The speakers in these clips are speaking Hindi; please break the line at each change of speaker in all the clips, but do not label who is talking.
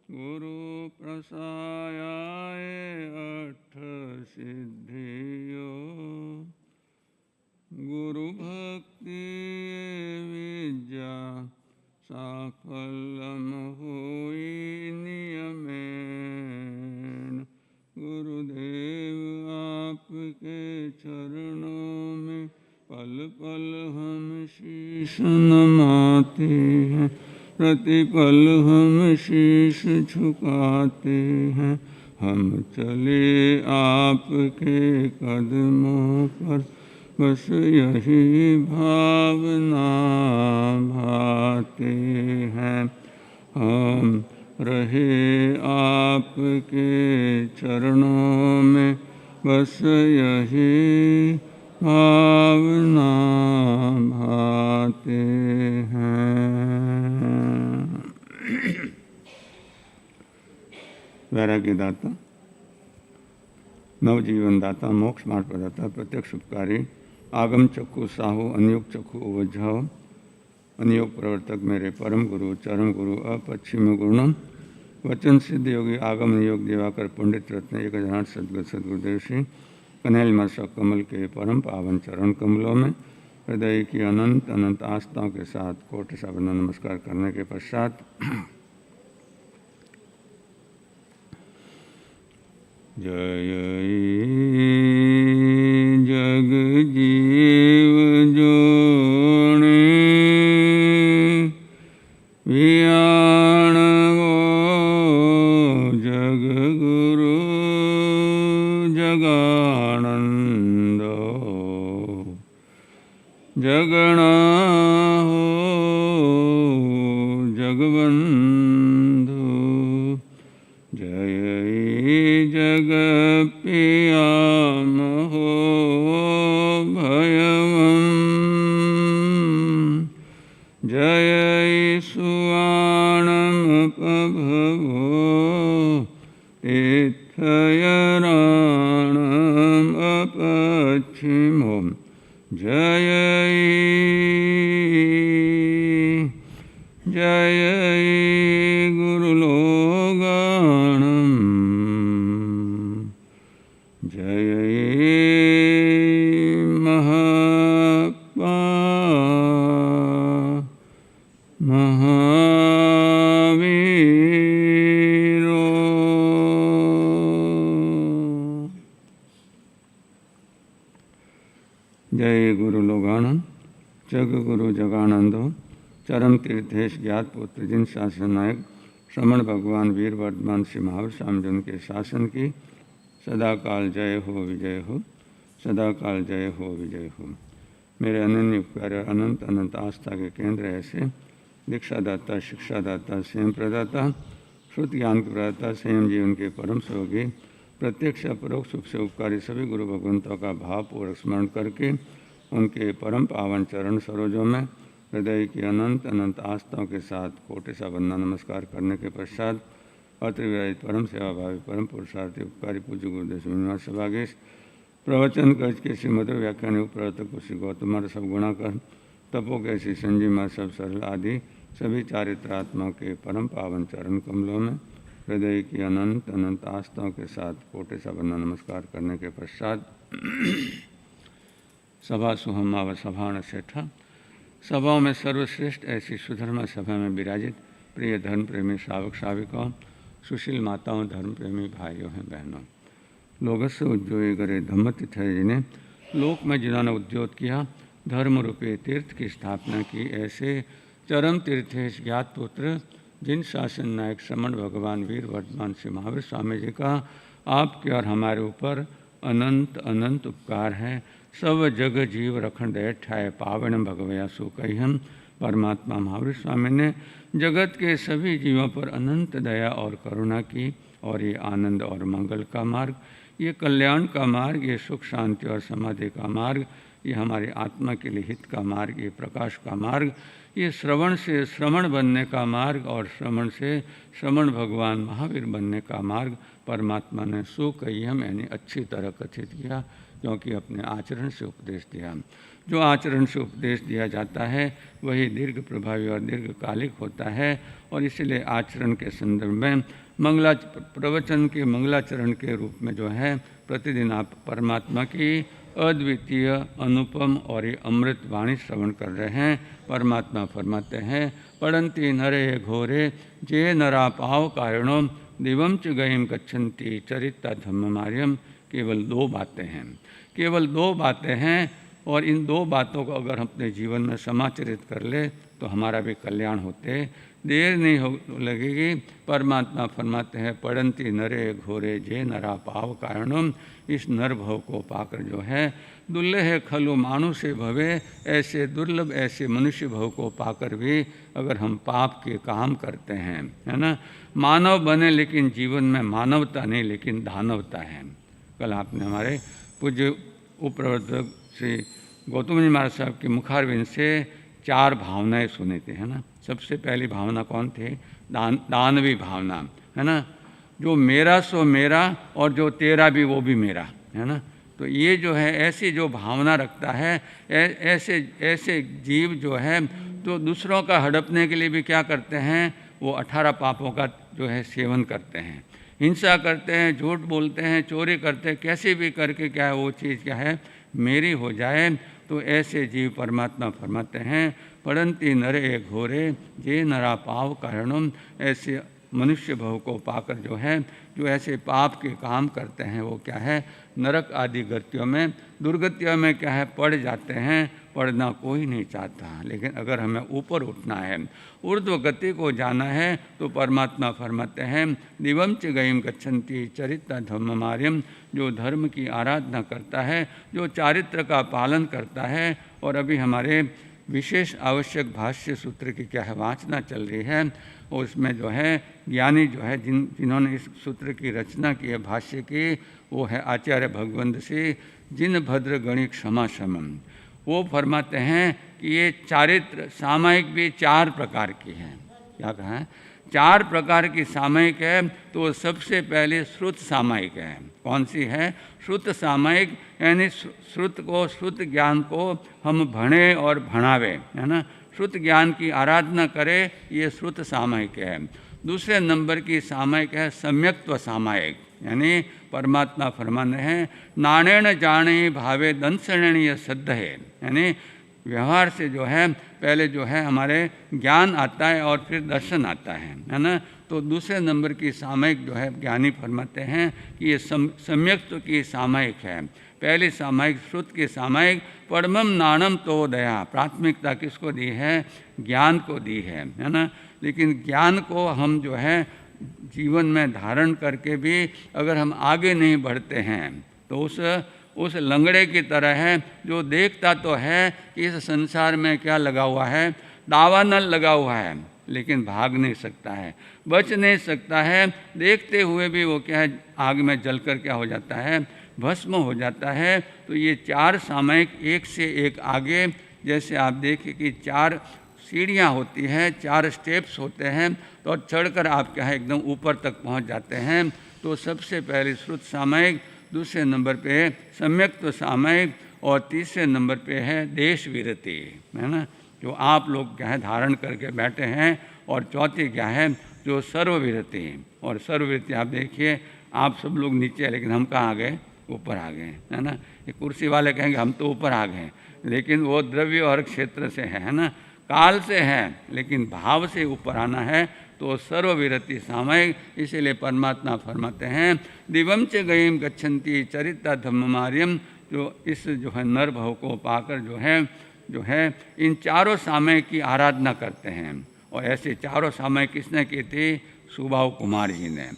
गुरु प्रसायाय अठ सिद्धियो गुरु भक्ति विद्या साफल्यम हुई नियमेन। गुरुदेव आपके चरणों में पल पल हम शीश नमाते हैं, प्रतिपल हम शीश झुकाते हैं। हम चले आपके कदमों पर, बस यही भावना भाते हैं। हम रहे आपके चरणों में, बस यही भावना भाते हैं। वैराग्य दाता, नवजीवन दाता, मोक्ष मार्ग प्रदाता, प्रत्यक्ष उपकारी, आगम चक्षु साहु, अनयोग चक्षु ओझाओ, अनयोग प्रवर्तक मेरे परम गुरु, चरम गुरु, अपश्चिम गुरुणम, वचन सिद्ध योगी, आगम योग दिवाकर, पंडित रत्न, एक हजार सदगुरु सदगुरुदेव श्री कन्हैया मस्तक कमल के परम पावन चरण कमलों में हृदय की अनंत अनंत आस्थाओं के साथ कोटि सा वंदन नमस्कार करने के पश्चात जय जग जीव जोने वियाणवो जग गुरु जगानंदो जगणा हो जगबंधु। जय जग पियाम हो भयवम, जय सुवाणम पभवो तीर्थयराणम अपच्छिमो। जय जय गुरुलोगाणम, जय महावीरो। जय गुरुलोगाणम, जग गुरु जगानंदो, चरम तीर्थेश ज्ञात पुत्र जिन शासन नायक श्रमण भगवान वीर वर्धमान श्री महावीर स्वामी जी के शासन की सदाकाल जय हो विजय हो, सदाकाल जय हो विजय हो। मेरे अनन्य प्यारे अनंत अनंत आस्था के केंद्र ऐसे दीक्षादाता, शिक्षादाता, स्वयं प्रदाता, श्रुत ज्ञान के प्रदाता, स्वयं जीवन के परम सहयोगी, प्रत्यक्ष अपरोक्ष रूप से उपकारी सभी गुरु भगवंतों का भावपूर्वक स्मरण करके उनके परम पावन चरण सरोजों में हृदय की अनंत अनंत आस्थाओं के साथ कोटि सा वंदना नमस्कार करने के पश्चात अत्र विराजित परम सेवाभावी परम पुरुषार्थी उपकारी पूज्य गुरुदेव श्रीनिवास सभागेश प्रवचन कच के श्री मधुर व्याख्यान प्रवर्तक श्री गौतम सब गुणाकर तपो के श्री संजीव माँ सब सरल आदि सभी चारित्रात्मा के परम पावन चरण कमलों में हृदय की अनंत अनंत आस्थाओं के साथ कोटि सा वंदना नमस्कार करने के पश्चात सभा सुहमा व सभाण सेठा, सभाओं में सर्वश्रेष्ठ ऐसी सुधर्मा सभा में विराजित प्रिय धर्म प्रेमी श्रावक श्राविकाओं, सुशील माताओं, धर्म प्रेमी भाइयों हैं बहनों, लोगस्य उद्योगी करे धम्म तिथय, जिन्हें लोक में जिन्होंने उद्योग किया, धर्म रूपी तीर्थ की स्थापना की, ऐसे चरम तीर्थेश ज्ञात पुत्र जिन शासन नायक श्रमण भगवान वीर वर्धमान श्री महावीर स्वामी जी का आपके और हमारे ऊपर अनंत अनंत उपकार है। सब जग जीव रखण दया ठाय पावन भगवया सो कही हम। परमात्मा महावीर स्वामी ने जगत के सभी जीवों पर अनंत दया और करुणा की, और ये आनंद और मंगल का मार्ग, ये कल्याण का मार्ग, ये सुख शांति और समाधि का मार्ग, ये हमारी आत्मा के लिए हित का मार्ग, ये प्रकाश का मार्ग, ये श्रवण से श्रमण बनने का मार्ग और श्रवण से श्रमण भगवान महावीर बनने का मार्ग परमात्मा ने सुकय्यम यानी अच्छी तरह कथित किया। क्योंकि अपने आचरण से उपदेश दिया। जो आचरण से उपदेश दिया जाता है वही दीर्घ प्रभावी और दीर्घकालिक होता है। और इसलिए आचरण के संदर्भ में प्रवचन के मंगलाचरण के रूप में जो है प्रतिदिन आप परमात्मा की अद्वितीय अनुपम और ये अमृत वाणी श्रवण कर रहे हैं। परमात्मा फरमाते हैं, पढ़ंती नरे घोरे जे नरा पाव कारणों दिवम च गईम गच्छन्ति चरिता धम्ममार्यम। केवल 2 बातें हैं, केवल 2 बातें हैं, और इन 2 बातों को अगर हम अपने जीवन में समाचरित कर ले तो हमारा भी कल्याण होते देर नहीं हो लगेगी। परमात्मा फरमाते हैं, पढ़ंती नरे घोरे जे नरा पाव कारणम। इस नर भव को पाकर जो है दुर्लभ खलु मानुषे भवे, ऐसे दुर्लभ ऐसे मनुष्य भव को पाकर भी अगर हम पाप के काम करते हैं, है ना, मानव बने लेकिन जीवन में मानवता नहीं लेकिन दानवता है। कल आपने हमारे पूज्य उपप्रवर्तक श्री गौतम जी महाराज साहब के मुखारविंद से 4 भावनाएं सुनी थी, है ना। सबसे पहली भावना कौन थी? दानवी भावना, है ना, जो मेरा सो मेरा और जो तेरा भी वो भी मेरा, है ना। तो ये जो है ऐसी जो भावना रखता है, ऐसे जीव जो है तो दूसरों का हड़पने के लिए भी क्या करते हैं, वो 18 पापों का जो है सेवन करते हैं, हिंसा करते हैं, झूठ बोलते हैं, चोरी करते हैं, कैसे भी करके क्या है वो चीज़ क्या है मेरी हो जाए। तो ऐसे जीव परमात्मा फरमाते हैं, पढ़ंती नरे घोरे जे नरा पाव कारणम। ऐसे मनुष्य भव को पाकर जो है जो ऐसे पाप के काम करते हैं वो क्या है नरक आदि गतियों में दुर्गतियों में क्या है पड़ जाते हैं। पढ़ना कोई नहीं चाहता, लेकिन अगर हमें ऊपर उठना है, ऊर्ध्व गति को जाना है तो परमात्मा फरमाते हैं, दिवम च गईम गच्छन्ति चरिता धम्ममार्यम। जो धर्म की आराधना करता है, जो चारित्र का पालन करता है। और अभी हमारे विशेष आवश्यक भाष्य सूत्र की क्या है वाचना चल रही है, और उसमें जो है ज्ञानी जो है जिन्होंने इस सूत्र की रचना की है भाष्य की, वो है आचार्य भगवंत सिंह, जिन भद्र गणिक क्षमा समम। वो फरमाते हैं कि ये चारित्र सामायिक भी 4 प्रकार की हैं। क्या कहा है? 4 प्रकार की सामायिक है। तो सबसे पहले श्रुत सामायिक है। कौन सी है? श्रुत सामायिक, यानी श्रुत को, श्रुत ज्ञान को हम भणे और भणावे, है ना, श्रुत ज्ञान की आराधना करें, ये श्रुत सामायिक है। दूसरे नंबर की सामायिक है सम्यक्त्व सामायिक, यानी परमात्मा फरमाने हैं, नाणेन जाने भावे दंसणीय सद्ध है, यानी व्यवहार से जो है पहले जो है हमारे ज्ञान आता है और फिर दर्शन आता है ना। तो दूसरे नंबर की सामायिक जो है ज्ञानी फरमाते हैं कि ये सम्यक्त्व की सामायिक है। पहली सामायिक श्रुत की सामायिक, परमम नाणम तो दया, प्राथमिकता किसको दी है? ज्ञान को दी है ना। लेकिन ज्ञान को हम जो है जीवन में धारण करके भी अगर हम आगे नहीं बढ़ते हैं तो उस लंगड़े की तरह है जो देखता तो है कि इस संसार में क्या लगा हुआ है, दावानल लगा हुआ है, लेकिन भाग नहीं सकता है, बच नहीं सकता है। देखते हुए भी वो क्या है आग में जलकर क्या हो जाता है, भस्म हो जाता है। तो ये 4 सामायिक एक से एक आगे, जैसे आप देखें कि 4 सीढ़ियाँ होती हैं, 4 स्टेप्स होते हैं, तो चढ़कर आप क्या है एकदम ऊपर तक पहुँच जाते हैं। तो सबसे पहले श्रुत सामायिक, दूसरे नंबर पे सम्यक्त्व सामायिक, और तीसरे नंबर पे है देश विरति, है ना, जो आप लोग क्या है धारण करके बैठे हैं। और चौथी क्या है, जो सर्वविरति। और सर्वविरति आप देखिए, आप सब लोग नीचे हैं लेकिन हम कहाँ आ गए? ऊपर आ गए, है ना। ये कुर्सी वाले कहेंगे हम तो ऊपर आ गए, लेकिन वो द्रव्य और क्षेत्र से है ना, काल से है, लेकिन भाव से ऊपर आना है। तो सर्वविरति सामायिक, इसीलिए परमात्मा फरमाते हैं, दिवम च गईम गच्छन्ति चरिता धम्ममार्यम। जो इस जो है नर भव को पाकर जो है इन 4 सामायिक की आराधना करते हैं। और ऐसे 4 सामायिक किसने की थी? सुबाहु कुमार जी ने।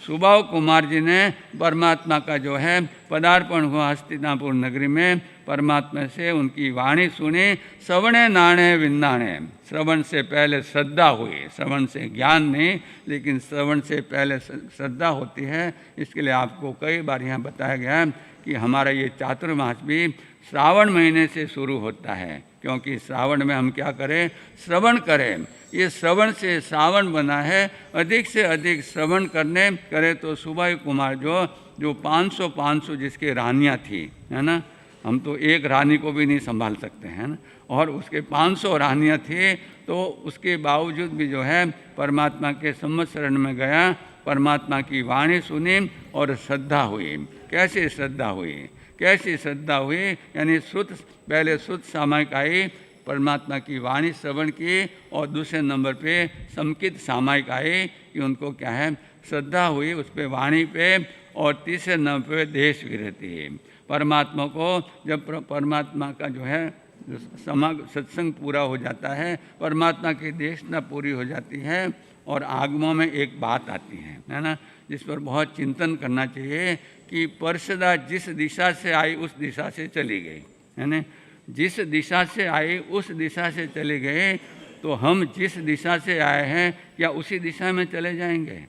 सुबाहु कुमार जी ने परमात्मा का जो है पदार्पण हुआ हस्तिनापुर नगरी में, परमात्मा से उनकी वाणी सुनी, श्रवणे नाणे विन्नाणे। श्रवण से पहले श्रद्धा हुई, श्रवण से ज्ञान नहीं, लेकिन श्रवण से पहले श्रद्धा होती है। इसके लिए आपको कई बार यहाँ बताया गया कि हमारा ये चातुर्मास भी श्रावण महीने से शुरू होता है, क्योंकि श्रावण में हम क्या करें? श्रवण करें। ये श्रवण से श्रावण बना है, अधिक से अधिक श्रवण करें तो सुबाहु कुमार जो जो 500 जिसके रानियाँ थी, है ना, हम तो एक रानी को भी नहीं संभाल सकते हैं ना, और उसके 500 रानियाँ थी, तो उसके बावजूद भी जो है परमात्मा के सम्मत शरण में गया, परमात्मा की वाणी सुनी और श्रद्धा हुई। कैसे श्रद्धा हुई? कैसी श्रद्धा हुई? यानी पहले श्रुत सामायिक आई, परमात्मा की वाणी श्रवण की, और दूसरे नंबर पे समकित सामायिक आए कि उनको क्या है, श्रद्धा हुई उस पर, वाणी पे, और तीसरे नंबर पे देश विरति है। परमात्मा को जब परमात्मा का जो है सत्संग पूरा हो जाता है, परमात्मा की देशना पूरी हो जाती है, और आगमों में एक बात आती है ना, जिस पर बहुत चिंतन करना चाहिए कि परसदा जिस दिशा से आई उस दिशा से चली गई, है ना, जिस दिशा से आई उस दिशा से चले गए, तो हम जिस दिशा से आए हैं क्या उसी दिशा में चले जाएंगे?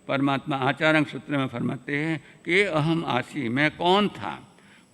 परमात्मा आचार्य सूत्र में फरमाते हैं कि अहम आसी, मैं कौन था,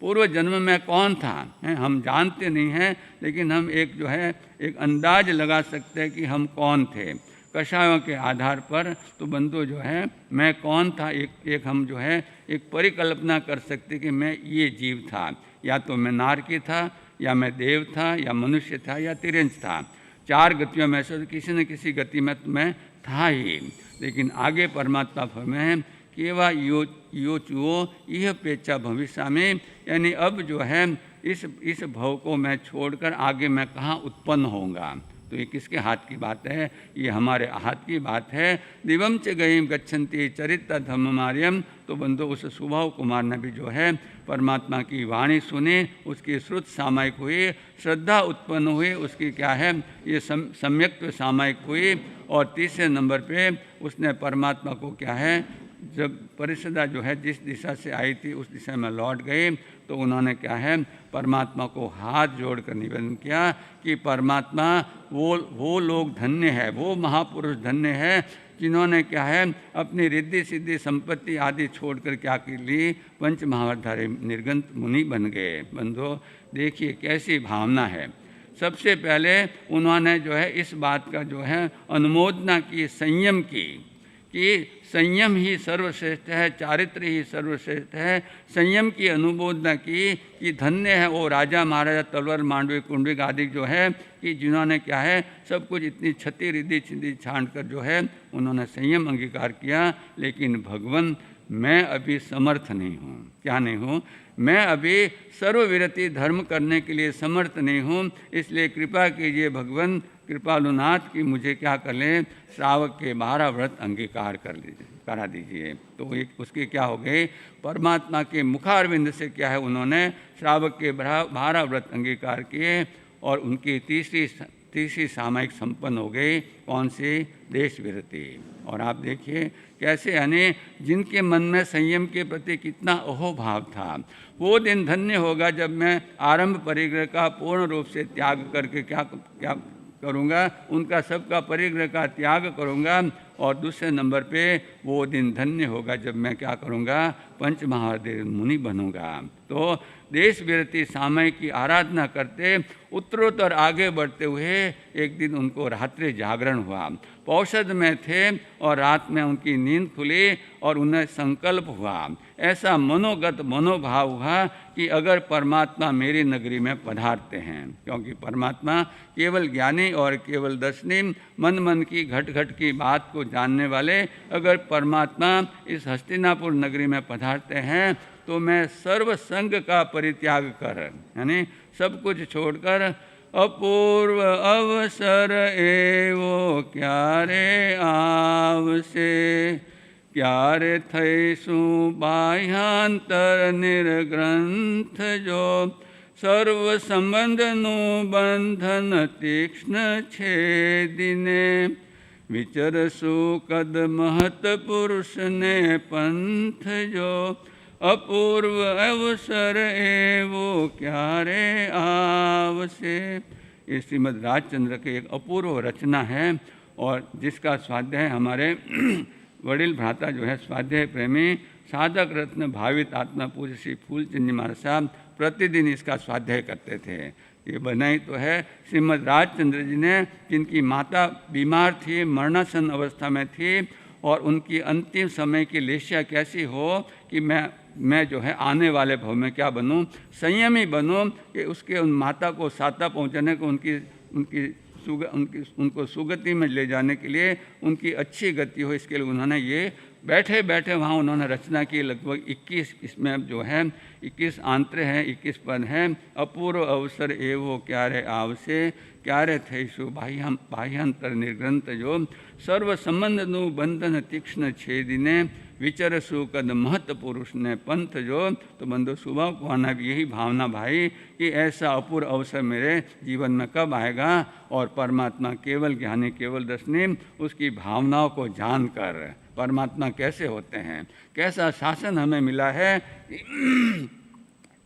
पूर्व जन्म में कौन था, हम जानते नहीं हैं, लेकिन हम एक जो है एक अंदाज लगा सकते हैं कि हम कौन थे कषायों के आधार पर। तो बंधु जो है मैं कौन था, एक हम जो है एक परिकल्पना कर सकते कि मैं ये जीव था, या तो मैं नारकी था, या मैं देव था, या मनुष्य था, या तिरंज था। 4 गतियों में से किसी न किसी गति में तो मैं था ही। लेकिन आगे परमात्मा फरमाए केवा यो चुओ यह पेचा भविष्य में, यानी अब जो है इस भव को मैं छोड़कर आगे मैं कहाँ उत्पन्न होऊंगा। तो ये किसके हाथ की बात है? ये हमारे हाथ की बात है। दिवम च गईम गच्छन्ति चरित्र धर्ममार्यम। तो बंधु उस सुभाव कुमार ने भी जो है परमात्मा की वाणी सुनी, उसकी श्रुत सामायिक हुई, श्रद्धा उत्पन्न हुई, उसकी क्या है ये सम्यक्त्व सामायिक हुई, और तीसरे नंबर पे उसने परमात्मा को क्या है, जब परिषदा जो है जिस दिशा से आई थी उस दिशा में लौट गई, तो उन्होंने क्या है परमात्मा को हाथ जोड़कर निवेदन किया कि परमात्मा वो लोग धन्य है, वो महापुरुष धन्य है जिन्होंने क्या है अपनी रिद्धि सिद्धि संपत्ति आदि छोड़कर क्या कर ली, पंच महावरधारी निर्गंत मुनि बन गए। बंधो देखिए कैसी भावना है। सबसे पहले उन्होंने जो है इस बात का जो है अनुमोदना की, संयम की, कि संयम ही सर्वश्रेष्ठ है, चारित्र ही सर्वश्रेष्ठ है। संयम की अनुमोदना की कि धन्य है वो राजा महाराजा तलवार मांडवी कुंडविक आदि जो है कि जिन्होंने क्या है सब कुछ इतनी क्षति रिद्धि छिद्धि छांट कर जो है उन्होंने संयम अंगीकार किया। लेकिन भगवान मैं अभी समर्थ नहीं हूँ। क्या नहीं हूँ? मैं अभी सर्वविरति धर्म करने के लिए समर्थ नहीं हूँ। इसलिए कृपा कीजिए भगवान कृपालुनाथ कि मुझे क्या कर लें, श्रावक के 12 व्रत अंगीकार करा दीजिए। तो एक उसके क्या हो गए, परमात्मा के मुखारविंद से क्या है उन्होंने श्रावक के 12 व्रत अंगीकार किए, और उनकी तीसरी सामायिक संपन्न हो गई। कौन सी? देश विरति। और आप देखिए कैसे यानी जिनके मन में संयम के प्रति कितना अहोभाव था, वो दिन धन्य होगा जब मैं आरंभ परिग्रह का पूर्ण रूप से त्याग करके क्या करूँगा, उनका सबका परिग्रह का त्याग करूँगा। और दूसरे नंबर पे वो दिन धन्य होगा जब मैं क्या करूँगा, पंच महादेव मुनि बनूँगा। तो देश विरति सामयिक की आराधना करते उत्तरोत्तर आगे बढ़ते हुए एक दिन उनको रात्रि जागरण हुआ। पौषध में थे और रात में उनकी नींद खुली और उन्हें संकल्प हुआ, ऐसा मनोगत मनोभाव हुआ कि अगर परमात्मा मेरी नगरी में पधारते हैं, क्योंकि परमात्मा केवल ज्ञानी और केवल दर्शनी मन मन की घट घट की बात को जानने वाले अगर परमात्मा इस हस्तिनापुर नगरी में पधारते हैं, तो मैं सर्व संग का परित्याग कर यानी सब कुछ छोड़कर अपूर्व अवसर एवो क्यारे आवसे, क्यारे थईसु बाह्यांतर निर्ग्रंथ जो सर्व संबंधनु बंधन तीक्ष्ण छेदिने, विचरसु कद महत पुरुष ने पंथ जो अपूर्व अवसर एवो क्यारे आवसे। ये श्रीमद् राजचंद्र के एक अपूर्व रचना है और जिसका स्वाध्याय हमारे वडिल भ्राता जो है स्वाध्याय प्रेमी साधक रत्न भावित आत्मा पूज्य श्री फूलचंद जी महाराज साहब प्रतिदिन इसका स्वाध्याय करते थे। ये बनाई तो है श्रीमद् राजचंद्र जी ने, जिनकी माता बीमार थी, मरणासन अवस्था में थी, और उनकी अंतिम समय की लेशा कैसी हो कि मैं जो है आने वाले भव में क्या बनूं, संयमी बनूं कि उसके उन माता को साता पहुंचाने को उनको सुगति में ले जाने के लिए उनकी अच्छी गति हो, इसके लिए उन्होंने ये बैठे बैठे वहाँ उन्होंने रचना की। लगभग 21 इसमें जो है 21 आंत्र हैं, 21 पद हैं। अपूर्व अवसर एवो क्यारे आवसे, क्यारे थईसु बाह्यांतर निर्ग्रंथ जो सर्व संबंध नु बंधन तीक्ष्ण छेदिने विचरसु कद महत पुरुष ने पंथ जो। तो बंधु सुबह को आना भी यही भावना भाई कि ऐसा अपूर्व अवसर मेरे जीवन में कब आएगा और परमात्मा केवल ज्ञानी केवल दर्शनी उसकी भावनाओं को जानकर परमात्मा कैसे होते हैं, कैसा शासन हमें मिला है।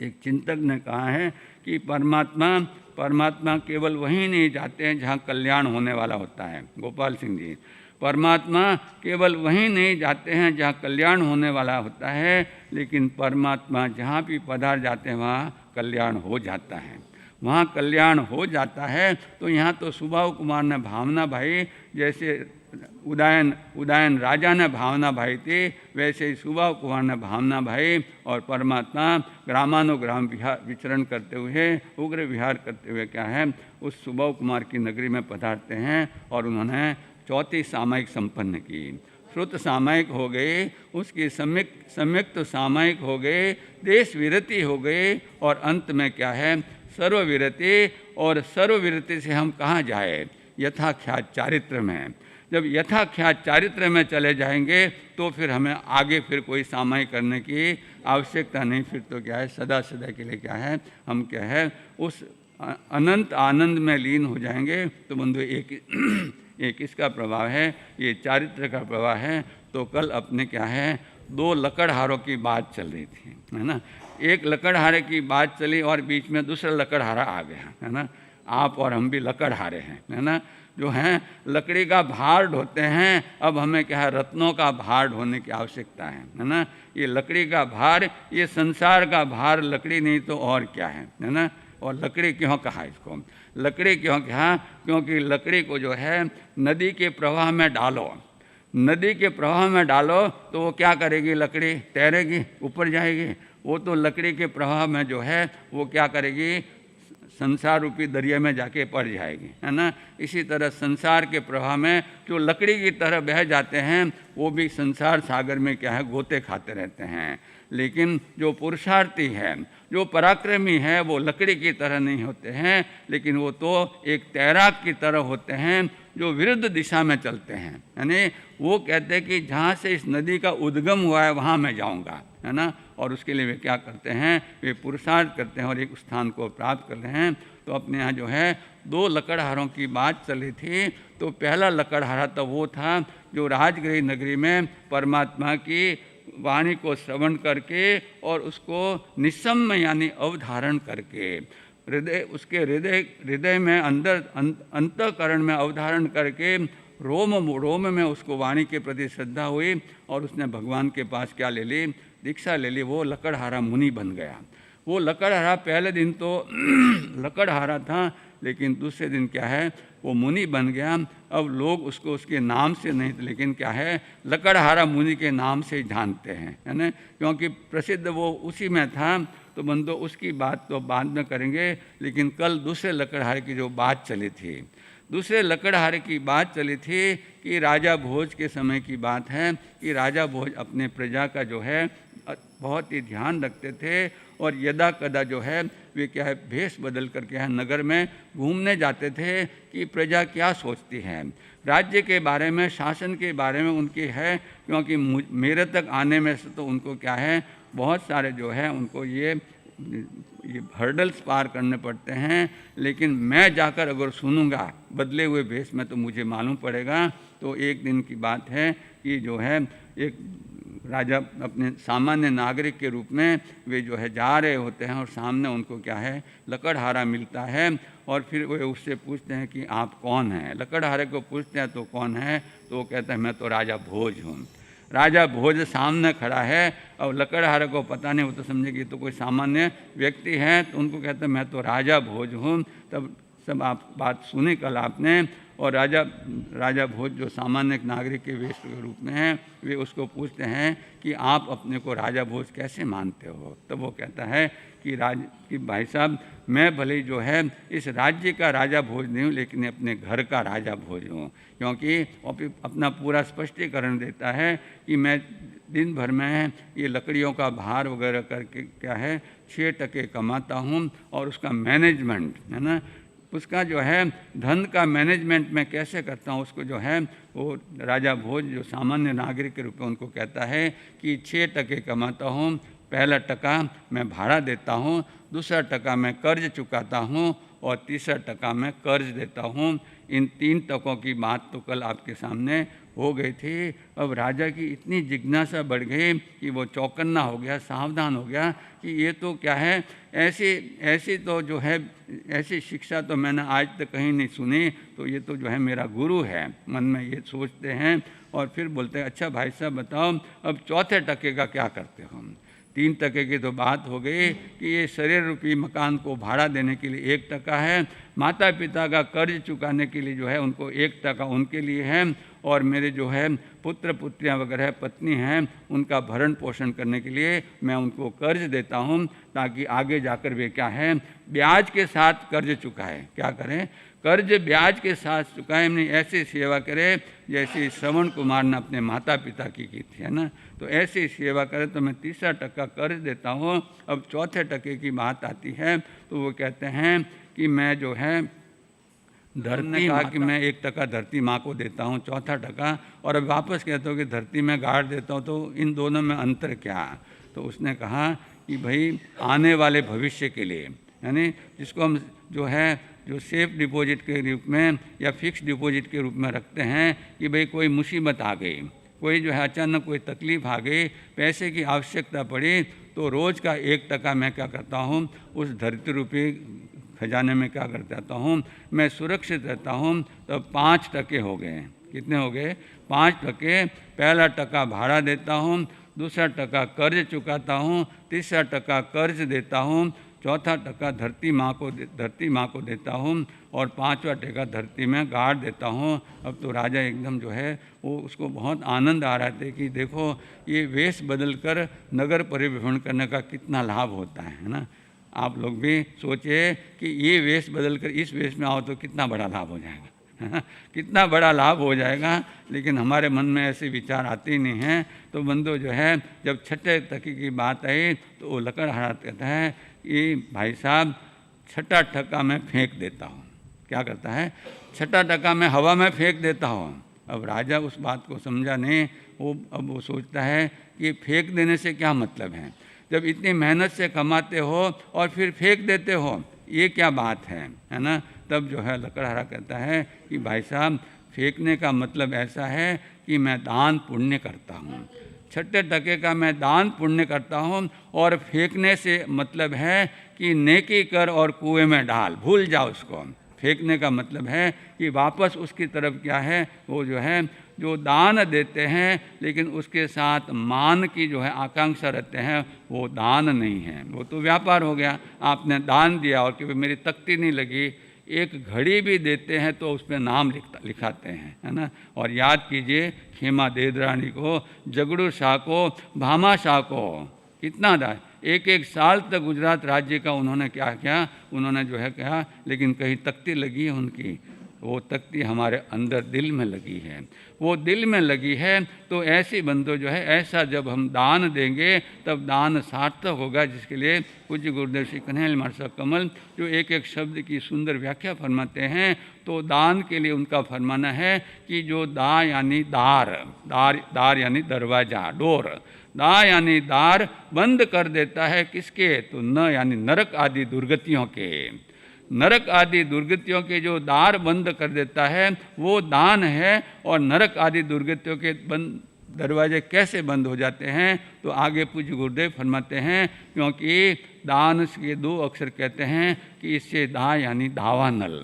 एक चिंतक ने कहा है कि परमात्मा केवल वहीं नहीं जाते हैं जहाँ कल्याण होने वाला होता है। गोपाल सिंह जी, परमात्मा केवल वहीं नहीं जाते हैं जहाँ कल्याण होने वाला होता है, लेकिन परमात्मा जहाँ भी पधार जाते हैं वहाँ कल्याण हो जाता है, वहाँ कल्याण हो जाता है। तो यहाँ तो सुबाहु कुमार ने भावना भाई, जैसे उदयन राजा ने भावना भाई थी, वैसे ही सुबाहु कुमार ने भावना भाई। और परमात्मा ग्रामानुग्राम विचरण करते हुए उग्र विहार करते हुए क्या है उस सुबाहु कुमार की नगरी में पधारते हैं और उन्होंने चौथी सामायिक संपन्न की। श्रुत सामायिक हो गए, उसकी संयुक्त सामायिक हो गए, देश विरति हो गए और अंत में क्या है सर्वविरति। और सर्वविरति से हम कहाँ जाए, यथाख्यात चारित्र में। जब यथाख्यात चारित्र में चले जाएंगे तो फिर हमें आगे फिर कोई सामायिक करने की आवश्यकता नहीं। फिर तो क्या है सदा सदा के लिए क्या है हम क्या है उस अनंत आनंद में लीन हो जाएंगे। तो बंधु एक इसका प्रभाव है, ये चारित्र का प्रभाव है। तो कल अपने क्या है 2 लकड़हारों की बात चल रही थी, है ना। एक लकड़हारे की बात चली और बीच में दूसरा लकड़हारा आ गया, है ना। आप और हम भी लकड़हारे हैं, है ना, जो हैं लकड़ी का भार ढोते हैं। अब हमें क्या है रत्नों का भार ढोने की आवश्यकता है ना। ये लकड़ी का भार, ये संसार का भार लकड़ी नहीं तो और क्या है ना। और लकड़ी क्यों कहा इसको, लकड़ी क्यों कहा, क्योंकि लकड़ी को जो है नदी के प्रवाह में डालो, नदी के प्रवाह में डालो तो वो क्या करेगी, लकड़ी तैरेगी, ऊपर जाएगी। वो तो लकड़ी के प्रवाह में जो है वो क्या करेगी, संसार रूपी दरिया में जाके पड़ जाएगी, है ना। इसी तरह संसार के प्रवाह में जो लकड़ी की तरह बह जाते हैं वो भी संसार सागर में क्या है गोते खाते रहते हैं। लेकिन जो पुरुषार्थी है, जो पराक्रमी है, वो लकड़ी की तरह नहीं होते हैं, लेकिन वो तो एक तैराक की तरह होते हैं जो विरुद्ध दिशा में चलते हैं। यानी वो कहते हैं कि जहाँ से इस नदी का उद्गम हुआ है वहाँ मैं जाऊँगा, है ना। और उसके लिए वे क्या करते हैं, वे पुरुषार्थ करते हैं और एक स्थान को प्राप्त कर रहे हैं। तो अपने यहाँ जो है 2 लकड़हारों की बात चली थी। तो पहला लकड़हारा तो वो था जो राजगृह नगरी में परमात्मा की वाणी को श्रवण करके और उसको निसम्म यानी अवधारण करके उसके हृदय में अंदर अंतःकरण में अवधारण करके रोम में उसको वाणी के प्रति श्रद्धा हुई और उसने भगवान के पास क्या ले ली, दीक्षा ले ली। वो लकड़हारा मुनि बन गया। वो लकड़हारा पहले दिन तो लकड़हारा था, लेकिन दूसरे दिन क्या है वो मुनि बन गया। अब लोग उसको उसके नाम से नहीं, लेकिन क्या है लकड़हारा मुनि के नाम से जानते हैं, है ना, क्योंकि प्रसिद्ध वो उसी में था। तो बंदो उसकी बात तो बाद में करेंगे, लेकिन कल दूसरे लकड़हारे की जो बात चली थी, दूसरे लकड़हारे की बात चली थी कि राजा भोज के समय की बात है कि राजा भोज अपने प्रजा का जो है बहुत ही ध्यान रखते थे और यदा कदा जो है वे क्या है भेष बदल कर क्या है नगर में घूमने जाते थे कि प्रजा क्या सोचती है, राज्य के बारे में, शासन के बारे में उनकी है। क्योंकि मेरे तक आने में से तो उनको क्या है बहुत सारे जो है उनको ये हर्डल्स पार करने पड़ते हैं। लेकिन मैं जाकर अगर सुनूंगा बदले हुए भेष में तो मुझे मालूम पड़ेगा। तो एक दिन की बात है कि जो है एक राजा अपने सामान्य नागरिक के रूप में वे जो है जा रहे होते हैं और सामने उनको क्या है लकड़हारा मिलता है और फिर वे उससे पूछते हैं कि आप कौन हैं। लकड़हारे को पूछते हैं तो कौन है, तो वो कहता है मैं तो राजा भोज हूँ। राजा भोज सामने खड़ा है और लकड़हारे को पता नहीं, वो तो समझे कि तो कोई सामान्य व्यक्ति है। तो उनको कहते हैं मैं तो राजा भोज हूँ। तब सब आप बात सुनी कल आपने। और राजा भोज जो सामान्य नागरिक के वेश के रूप में हैं, वे उसको पूछते हैं कि आप अपने को राजा भोज कैसे मानते हो। तब वो कहता है कि भाई साहब, मैं भले जो है इस राज्य का राजा भोज नहीं हूँ, लेकिन अपने घर का राजा भोज हूँ। क्योंकि अपना पूरा स्पष्टीकरण देता है कि मैं दिन भर में ये लकड़ियों का भार वगैरह करके क्या है 6 टके कमाता हूँ, और उसका मैनेजमेंट है ना, उसका जो है धन का मैनेजमेंट मैं कैसे करता हूँ, उसको जो है वो राजा भोज जो सामान्य नागरिक के रूप में उनको कहता है कि 6 टके कमाता हूँ, पहला टका मैं भाड़ा देता हूँ, दूसरा टका मैं कर्ज चुकाता हूँ, और तीसरा टका मैं कर्ज देता हूँ। इन 3 टकों की बात तो कल आपके सामने हो गई थी। अब राजा की इतनी जिज्ञासा बढ़ गई कि वो चौकन्ना हो गया, सावधान हो गया कि ये तो क्या है, ऐसी तो जो है ऐसी शिक्षा तो मैंने आज तक कहीं नहीं सुनी, तो ये तो जो है मेरा गुरु है, मन में ये सोचते हैं। और फिर बोलते हैं अच्छा भाई साहब बताओ, अब चौथे टके का क्या करते हो। 3 टके की तो बात हो गई कि ये शरीर रूपी मकान को भाड़ा देने के लिए 1 टका है, माता पिता का कर्ज चुकाने के लिए जो है उनको 1 टका उनके लिए है, और मेरे जो है पुत्र पुत्रियां वगैरह पत्नी हैं उनका भरण पोषण करने के लिए मैं उनको कर्ज देता हूं, ताकि आगे जाकर वे क्या है ब्याज के साथ कर्ज चुकाएं। क्या करें, कर्ज ब्याज के साथ चुकाएं, नहीं ऐसी सेवा करें जैसे श्रवण कुमार ने अपने माता पिता की थी, है ना। तो ऐसी सेवा करें तो मैं 3 टका कर्ज देता हूँ। अब चौथे टके की बात आती है, तो वो कहते हैं कि मैं जो है धरती कहा कि मैं 1 टका धरती माँ को देता हूँ, चौथा टका, और अब वापस कहता हूँ कि धरती में गाड़ देता हूँ, तो इन दोनों में अंतर क्या। तो उसने कहा कि भाई आने वाले भविष्य के लिए, यानी जिसको हम जो सेफ डिपॉजिट के रूप में या फिक्स डिपॉजिट के रूप में रखते हैं कि भाई कोई मुसीबत आ गई, कोई जो है अचानक कोई तकलीफ आ गई, पैसे की आवश्यकता पड़ी, तो रोज़ का 1 टका मैं क्या करता हूँ उस धरती रूपी खजाने में क्या कर जाता हूँ, मैं सुरक्षित रहता हूँ। तो 5 टके हो गए। कितने हो गए? 5 टके। पहला टका भाड़ा देता हूँ, दूसरा टका कर्ज चुकाता हूँ, तीसरा टका कर्ज देता हूँ, चौथा टका धरती माँ को देता हूँ, और 5वां टका धरती में गाड़ देता हूँ। अब तो राजा एकदम जो है वो उसको बहुत आनंद आ रहा था कि देखो ये वेश बदलकर नगर परिभ्रमण करने का कितना लाभ होता है ना। आप लोग भी सोचिए कि ये वेश बदलकर इस वेश में आओ तो कितना बड़ा लाभ हो जाएगा, कितना बड़ा लाभ हो जाएगा। लेकिन हमारे मन में ऐसे विचार आते ही नहीं हैं। तो बंदो जो है जब 6ठे टके की बात आई तो वो लकड़हारा कहता है कि भाई साहब 6ठा टका मैं फेंक देता हूँ। क्या करता है? 6ठा टका मैं हवा में फेंक देता हूँ। अब राजा उस बात को समझा नहीं। अब वो सोचता है कि फेंक देने से क्या मतलब है, जब इतनी मेहनत से कमाते हो और फिर फेंक देते हो, ये क्या बात है ना। तब जो है लकड़हारा कहता है कि भाई साहब फेंकने का मतलब ऐसा है कि मैं दान पुण्य करता हूँ। 6ठे टके का मैं दान पुण्य करता हूँ, और फेंकने से मतलब है कि नेकी कर और कुएं में डाल, भूल जाओ उसको। फेंकने का मतलब है कि वापस उसकी तरफ क्या है, वो जो है जो दान देते हैं लेकिन उसके साथ मान की जो है आकांक्षा रखते हैं, वो दान नहीं है, वो तो व्यापार हो गया। आपने दान दिया और कि मेरी तख्ती नहीं लगी, एक घड़ी भी देते हैं तो उसमें नाम लिखाते हैं, है ना। और याद कीजिए खेमा देदरानी को, जगड़ू शाह को, भामा शाह को, कितना दान, 1-1 साल तक गुजरात राज्य का उन्होंने क्या किया, उन्होंने जो है कहा, लेकिन कहीं तख्ती लगी है उनकी, वो तख्ती हमारे अंदर दिल में लगी है। वो दिल में लगी है तो ऐसी बंदो जो है, ऐसा जब हम दान देंगे तब दान सार्थक होगा, जिसके लिए पूज्य गुरुदेव श्री कन्हैया महाराज कमल जो 1-1 शब्द की सुंदर व्याख्या फरमाते हैं। तो दान के लिए उनका फरमाना है कि जो दा यानी दार यानी दरवाजा, डोर, दा यानी दार बंद कर देता है किसके, तो न यानी नरक आदि दुर्गतियों के, नरक आदि दुर्गतियों के जो द्वार बंद कर देता है वो दान है। और नरक आदि दुर्गतियों के दरवाजे कैसे बंद हो जाते हैं, तो आगे पूज्य गुरुदेव फरमाते हैं, क्योंकि दान के 2 अक्षर कहते हैं कि इससे दा यानी दावानल,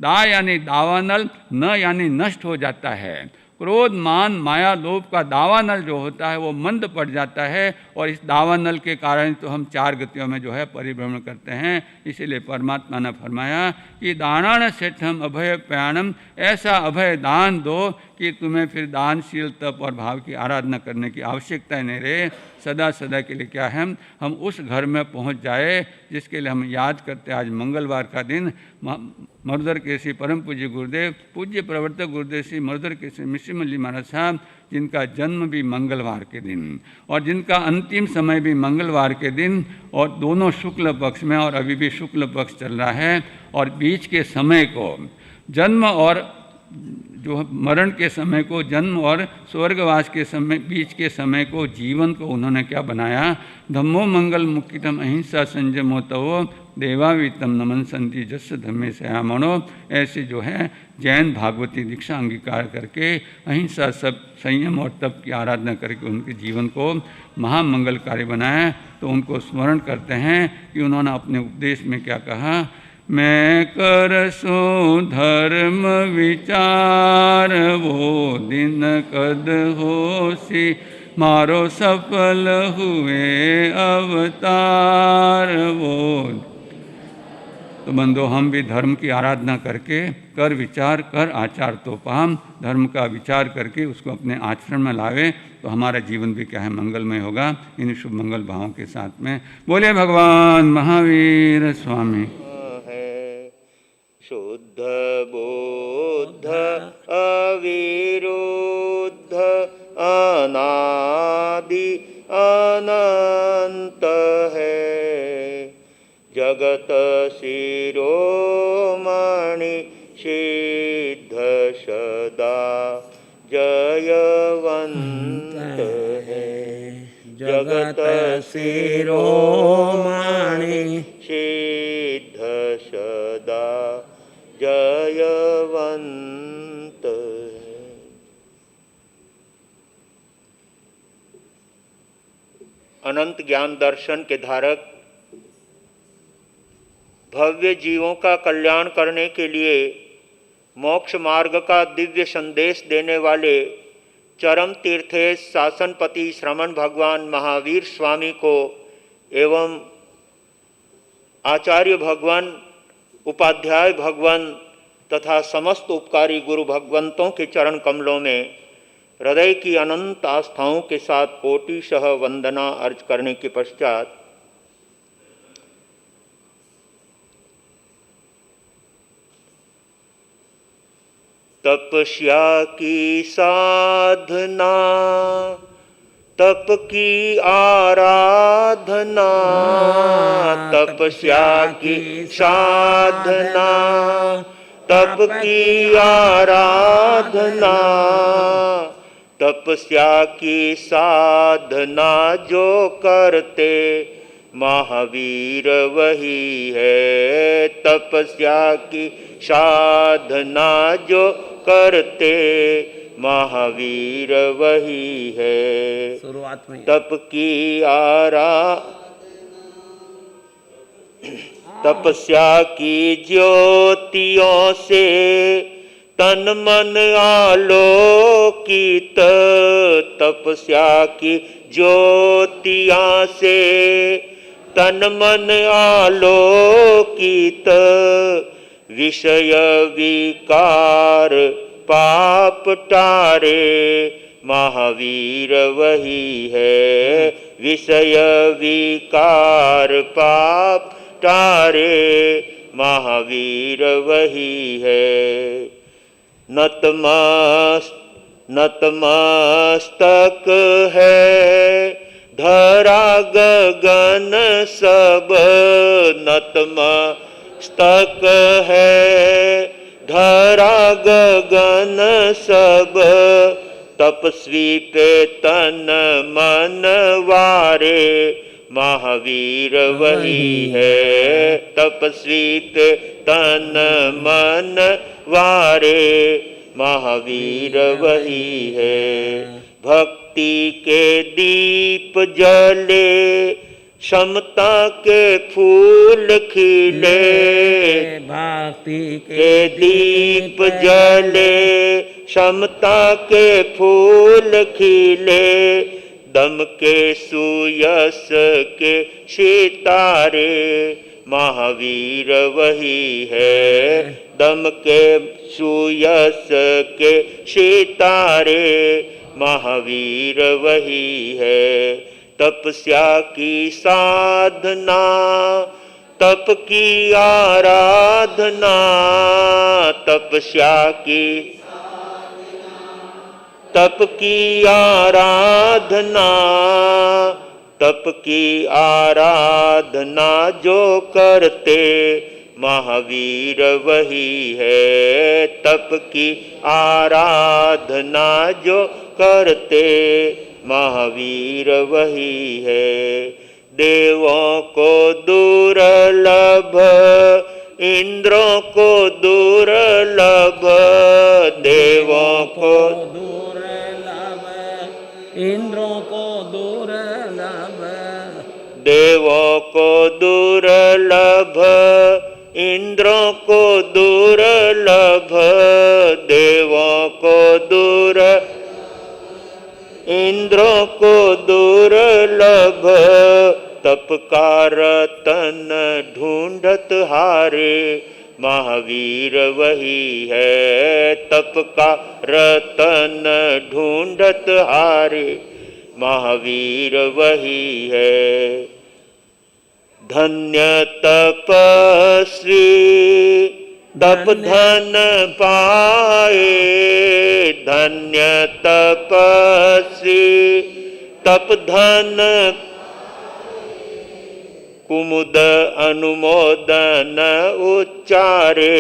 दा यानी दावानल, न यानी नष्ट हो जाता है, क्रोध मान माया लोभ का दावानल जो होता है वो मंद पड़ जाता है, और इस दावानल के कारण तो हम 4 गतियों में जो है परिभ्रमण करते हैं। इसीलिए परमात्मा ने फरमाया कि दानान सेठम अभय प्रयाणम, ऐसा अभय दान दो कि तुम्हें फिर दानशील तप और भाव की आराधना करने की आवश्यकता नहीं रहे। सदा सदा के लिए क्या है, हम उस घर में पहुंच जाए जिसके लिए हम याद करते हैं। आज मंगलवार का दिन मरुधर केसरी परम पूज्य गुरुदेव पूज्य प्रवर्तक गुरुदेव श्री मरुधर केसरी मिश्र मल्ली महाराज साहब, जिनका जन्म भी मंगलवार के दिन और जिनका अंतिम समय भी मंगलवार के दिन, और दोनों शुक्ल पक्ष में, और अभी भी शुक्ल पक्ष चल रहा है, और बीच के समय को जन्म और जो मरण के समय को, जन्म और स्वर्गवास के समय, बीच के समय को, जीवन को उन्होंने क्या बनाया, धम्मो मंगल मुक्तितम अहिंसा संयमो तवो देवावीतम नमन संति जस धम्मे सयामणो। ऐसे जो है जैन भागवती दीक्षा अंगीकार करके अहिंसा सब संयम और तप की आराधना करके उनके जीवन को महामंगलकारी बनाया। तो उनको स्मरण करते हैं कि उन्होंने अपने उपदेश में क्या कहा, मैं करसो धर्म विचार वो दिन कद होसी, मारो सफल हुए अवतार वो। तो बंदो, हम भी धर्म की आराधना करके कर विचार कर आचार तो पाम, धर्म का विचार करके उसको अपने आचरण में लावे तो हमारा जीवन भी क्या है, मंगलमय होगा। इन शुभ मंगल भावों के साथ में बोले भगवान महावीर स्वामी।
शुद्ध बुद्ध अविरुद्ध अनादि अनंत है, जगत शिरोमणि सिद्ध सदा जयवंत है, जगत शिरोमणि सिद्ध सदा जयवंत है। अनंत ज्ञान दर्शन के धारक, भव्य जीवों का कल्याण करने के लिए मोक्ष मार्ग का दिव्य संदेश देने वाले चरम तीर्थेश शासनपति श्रमण भगवान महावीर स्वामी को एवं आचार्य भगवान, उपाध्याय भगवान तथा समस्त उपकारी गुरु भगवंतों के चरण कमलों में हृदय की अनंत आस्थाओं के साथ कोटिशः वंदना अर्ज करने के पश्चात तपस्या की साधना, तप की आराधना, तपस्या की साधना, तप की आराधना, तपस्या की साधना जो करते महावीर वही है। तपस्या की साधना जो करते महावीर वही है।
शुरुआत में
तप की तपस्या की ज्योतियों से तन मन आलोकित, तपस्या की ज्योतियां से तन मन आलोकित, विषय विकार पाप टारे महावीर वही है। विषय विकार पाप टारे महावीर वही है। नतमस्तक है धरा गगन सब, नतमस्तक है धरा गगन सब, तपस्वी पे तन मन वारे महावीर वही है। तपस्वी पे तन मन वारे महावीर वही है। भक्ति के दीप जले, समता के फूल खिले,
भक्ति
के दीप जले, समता के फूल खिले, दम के सुयस के सितारे, महावीर वही है। दम के सुयस के सितारे, महावीर वही है। तपस्या की साधना, तप की आराधना, तपस्या की तप की आराधना, तप की आराधना जो करते, महावीर वही है। तप की आराधना जो करते, महावीर वही है। देवों को दुर्लभ, इंद्रों को दुर्लभ, देवों को
दुर्लभ, इंद्रों को दुर्लभ,
देवों को दुर्लभ, इंद्रों को दुर्लभ, देवों को इंद्रों को दुर्लभ, तप का रतन ढूंढत हारे, महावीर वही है। तप का रतन ढूंढत हारे, महावीर वही है। धन्य तपस्वी तप धन पाए, धन्य तपस्वी तप धन कुमुद अनुमोदन उच्चारे,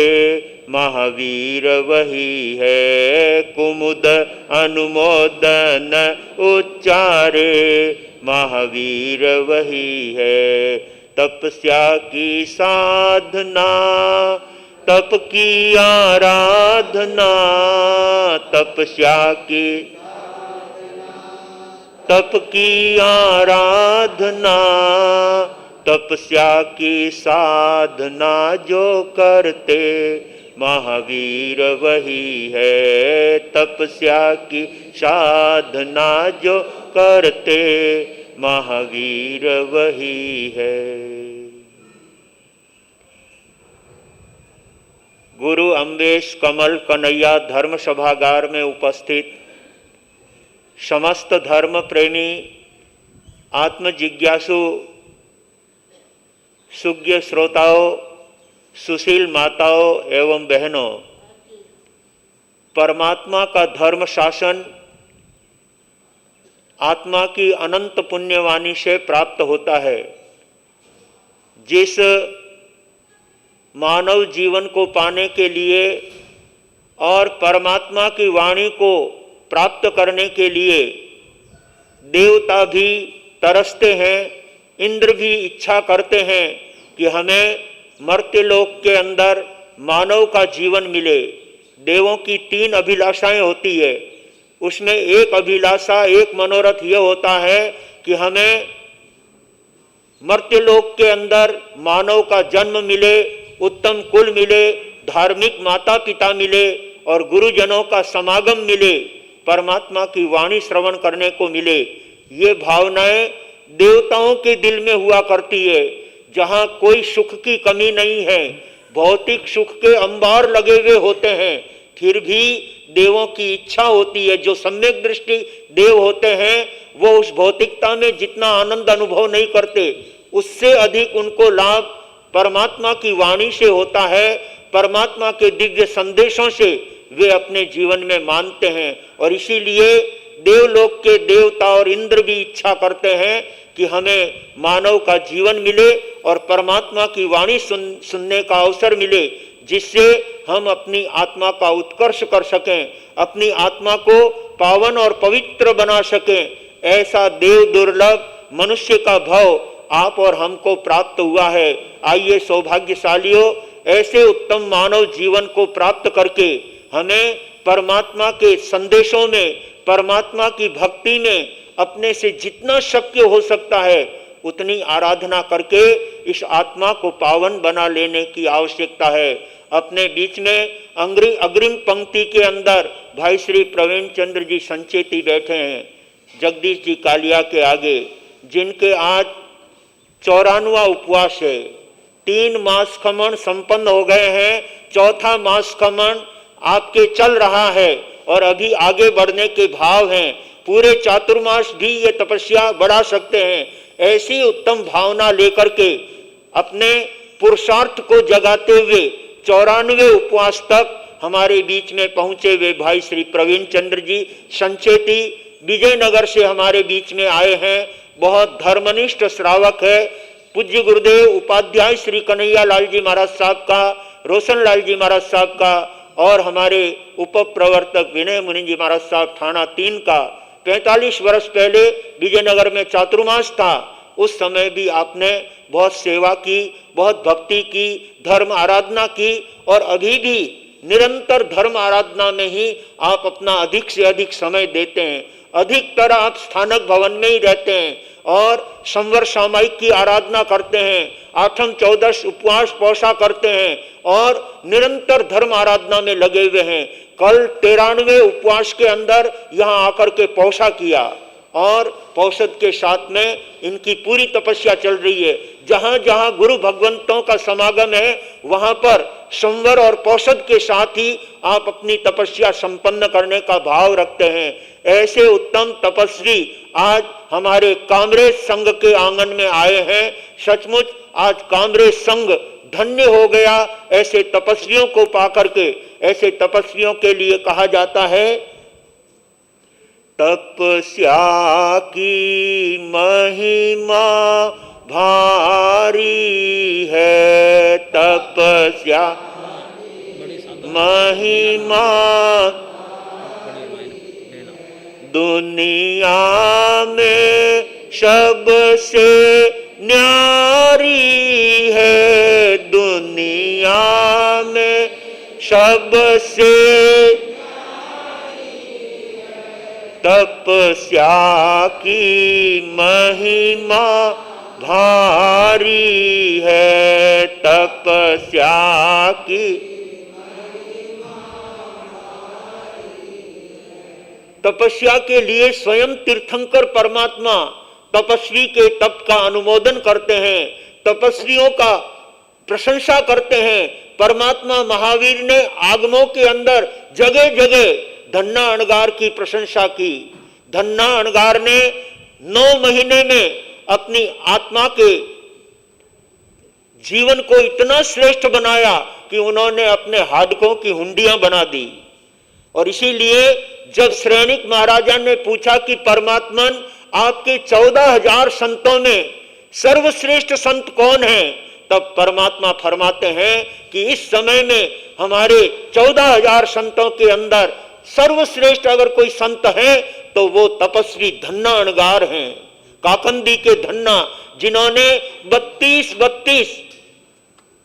महावीर वही है। कुमुद अनुमोदन उच्चारे, महावीर वही है। तपस्या की साधना, तप की आराधना, तपस्या की तप की आराधना, तपस्या की साधना जो करते, महावीर वही है। तपस्या की साधना जो करते, महावीर वही है। गुरु अम्बेश कमल कन्हैया धर्म सभागार में उपस्थित समस्त धर्म प्रेमी आत्म जिज्ञासु सुज्ञ श्रोताओं, सुशील माताओं एवं बहनों, परमात्मा का धर्म शासन आत्मा की अनंत पुण्यवाणी से प्राप्त होता है। जिस मानव जीवन को पाने के लिए और परमात्मा की वाणी को प्राप्त करने के लिए देवता भी तरसते हैं, इंद्र भी इच्छा करते हैं कि हमें मर्त्यलोक के अंदर मानव का जीवन मिले। देवों की 3 अभिलाषाएं होती है, उसमें एक अभिलाषा, एक मनोरथ यह होता है कि हमें मर्त्यलोक के अंदर मानव का जन्म मिले, उत्तम कुल मिले, धार्मिक माता पिता मिले और गुरुजनों का समागम मिले, परमात्मा की वाणी श्रवण करने को मिले। ये भावनाएं देवताओं के दिल में हुआ करती है, जहाँ कोई सुख की कमी नहीं है। भौतिक सुख के अंबार लगे हुए होते हैं, फिर भी देवों की इच्छा होती है। जो सम्यक दृष्टि देव होते हैं वो उस भौतिकता में जितना आनंद अनुभव नहीं करते, उससे अधिक उनको लाभ परमात्मा की वाणी से होता है, परमात्मा के दिव्य संदेशों से वे अपने जीवन में मानते हैं। और इसीलिए देवलोक के देवता और इंद्र भी इच्छा करते हैं कि हमें मानव का जीवन मिले और परमात्मा की वाणी सुनने का अवसर मिले, जिससे हम अपनी आत्मा का उत्कर्ष कर सकें, अपनी आत्मा को पावन और पवित्र बना सकें। ऐसा देव दुर्लभ मनुष्य का भाव आप और हमको प्राप्त हुआ है। आइए सौभाग्यशालियों, ऐसे उत्तम मानव जीवन को प्राप्त करके हमें परमात्मा के संदेशों में, परमात्मा की भक्ति में अपने से जितना शक्य हो सकता है उतनी आराधना करके इस आत्मा को पावन बना लेने की आवश्यकता है। अपने बीच में अग्रिम पंक्ति के अंदर भाई श्री प्रवीण चंद्र जी संचेती बैठे हैं जगदीश जी कालिया के आगे, जिनके आज 94वां उपवास है। 3 मास खमन संपन्न हो गए हैं, 4था मास खमन आपके चल रहा है और अभी आगे बढ़ने के भाव हैं। पूरे चातुर्मास भी ये तपस्या बढ़ा सकते हैं। ऐसी उत्तम भावना लेकर के अपने पुरुषार्थ को जगाते हुए 94वें उपवास तक हमारे बीच में पहुंचे हुए भाई श्री प्रवीण चंद्र जी संचेती विजयनगर से हमारे बीच में आए हैं। बहुत धर्मनिष्ठ श्रावक है। पूज्य गुरुदेव उपाध्याय श्री कन्हैया लाल जी महाराज साहब का, रोशन लाल जी महाराज साहब का और हमारे उप प्रवर्तक विनय मुनि जी महाराज साहब थाना 3 का 45 वर्ष पहले विजयनगर में चातुर्मास था। उस समय भी आपने बहुत सेवा की, बहुत भक्ति की, धर्म आराधना की और अभी भी निरंतर धर्म आराधना में ही आप अपना अधिक से अधिक समय देते हैं। अधिकतर आप स्थानक भवन में ही रहते हैं और संवर सामायिक की आराधना करते हैं, 8म 14 उपवास पौषा करते हैं और निरंतर धर्म आराधना में लगे हुए हैं। कल 93वें उपवास के अंदर यहाँ आकर के पौषा किया और पौषद के साथ में इनकी पूरी तपस्या चल रही है। जहाँ जहाँ गुरु भगवंतों का समागम है वहाँ पर संवर और पौषद के साथ ही आप अपनी तपस्या संपन्न करने का भाव रखते हैं। ऐसे उत्तम तपस्वी आज हमारे कामरेज संघ के आंगन में आए हैं। सचमुच आज कामरेज संघ धन्य हो गया ऐसे तपस्वियों को पाकर के। ऐसे तपस्वियों के लिए कहा जाता है तपस्या की महिमा भारी है, तपस्या महिमा दुनिया में सबसे न्यारी है, दुनिया में सबसे तपस्या की महिमा भारी है, तपस्या की तपस्या के लिए स्वयं तीर्थंकर परमात्मा तपस्वी के तप का अनुमोदन करते हैं, तपस्वियों का प्रशंसा करते हैं। परमात्मा महावीर ने आगमों के अंदर जगह जगह धन्ना अणगार की प्रशंसा की। धन्ना अणगार ने 9 महीने में अपनी आत्मा के जीवन को इतना श्रेष्ठ बनाया कि उन्होंने अपने हाडकों की हुंडियां बना दी। और इसीलिए जब श्रेणिक महाराजा ने पूछा कि परमात्मन आपके 14,000 संतों में सर्वश्रेष्ठ संत कौन है, तब परमात्मा फरमाते हैं कि इस समय में हमारे 14,000 संतों के अंदर सर्वश्रेष्ठ अगर कोई संत है तो वो तपस्वी धन्ना अणगार हैं, काकंदी के धन्ना, जिन्होंने 32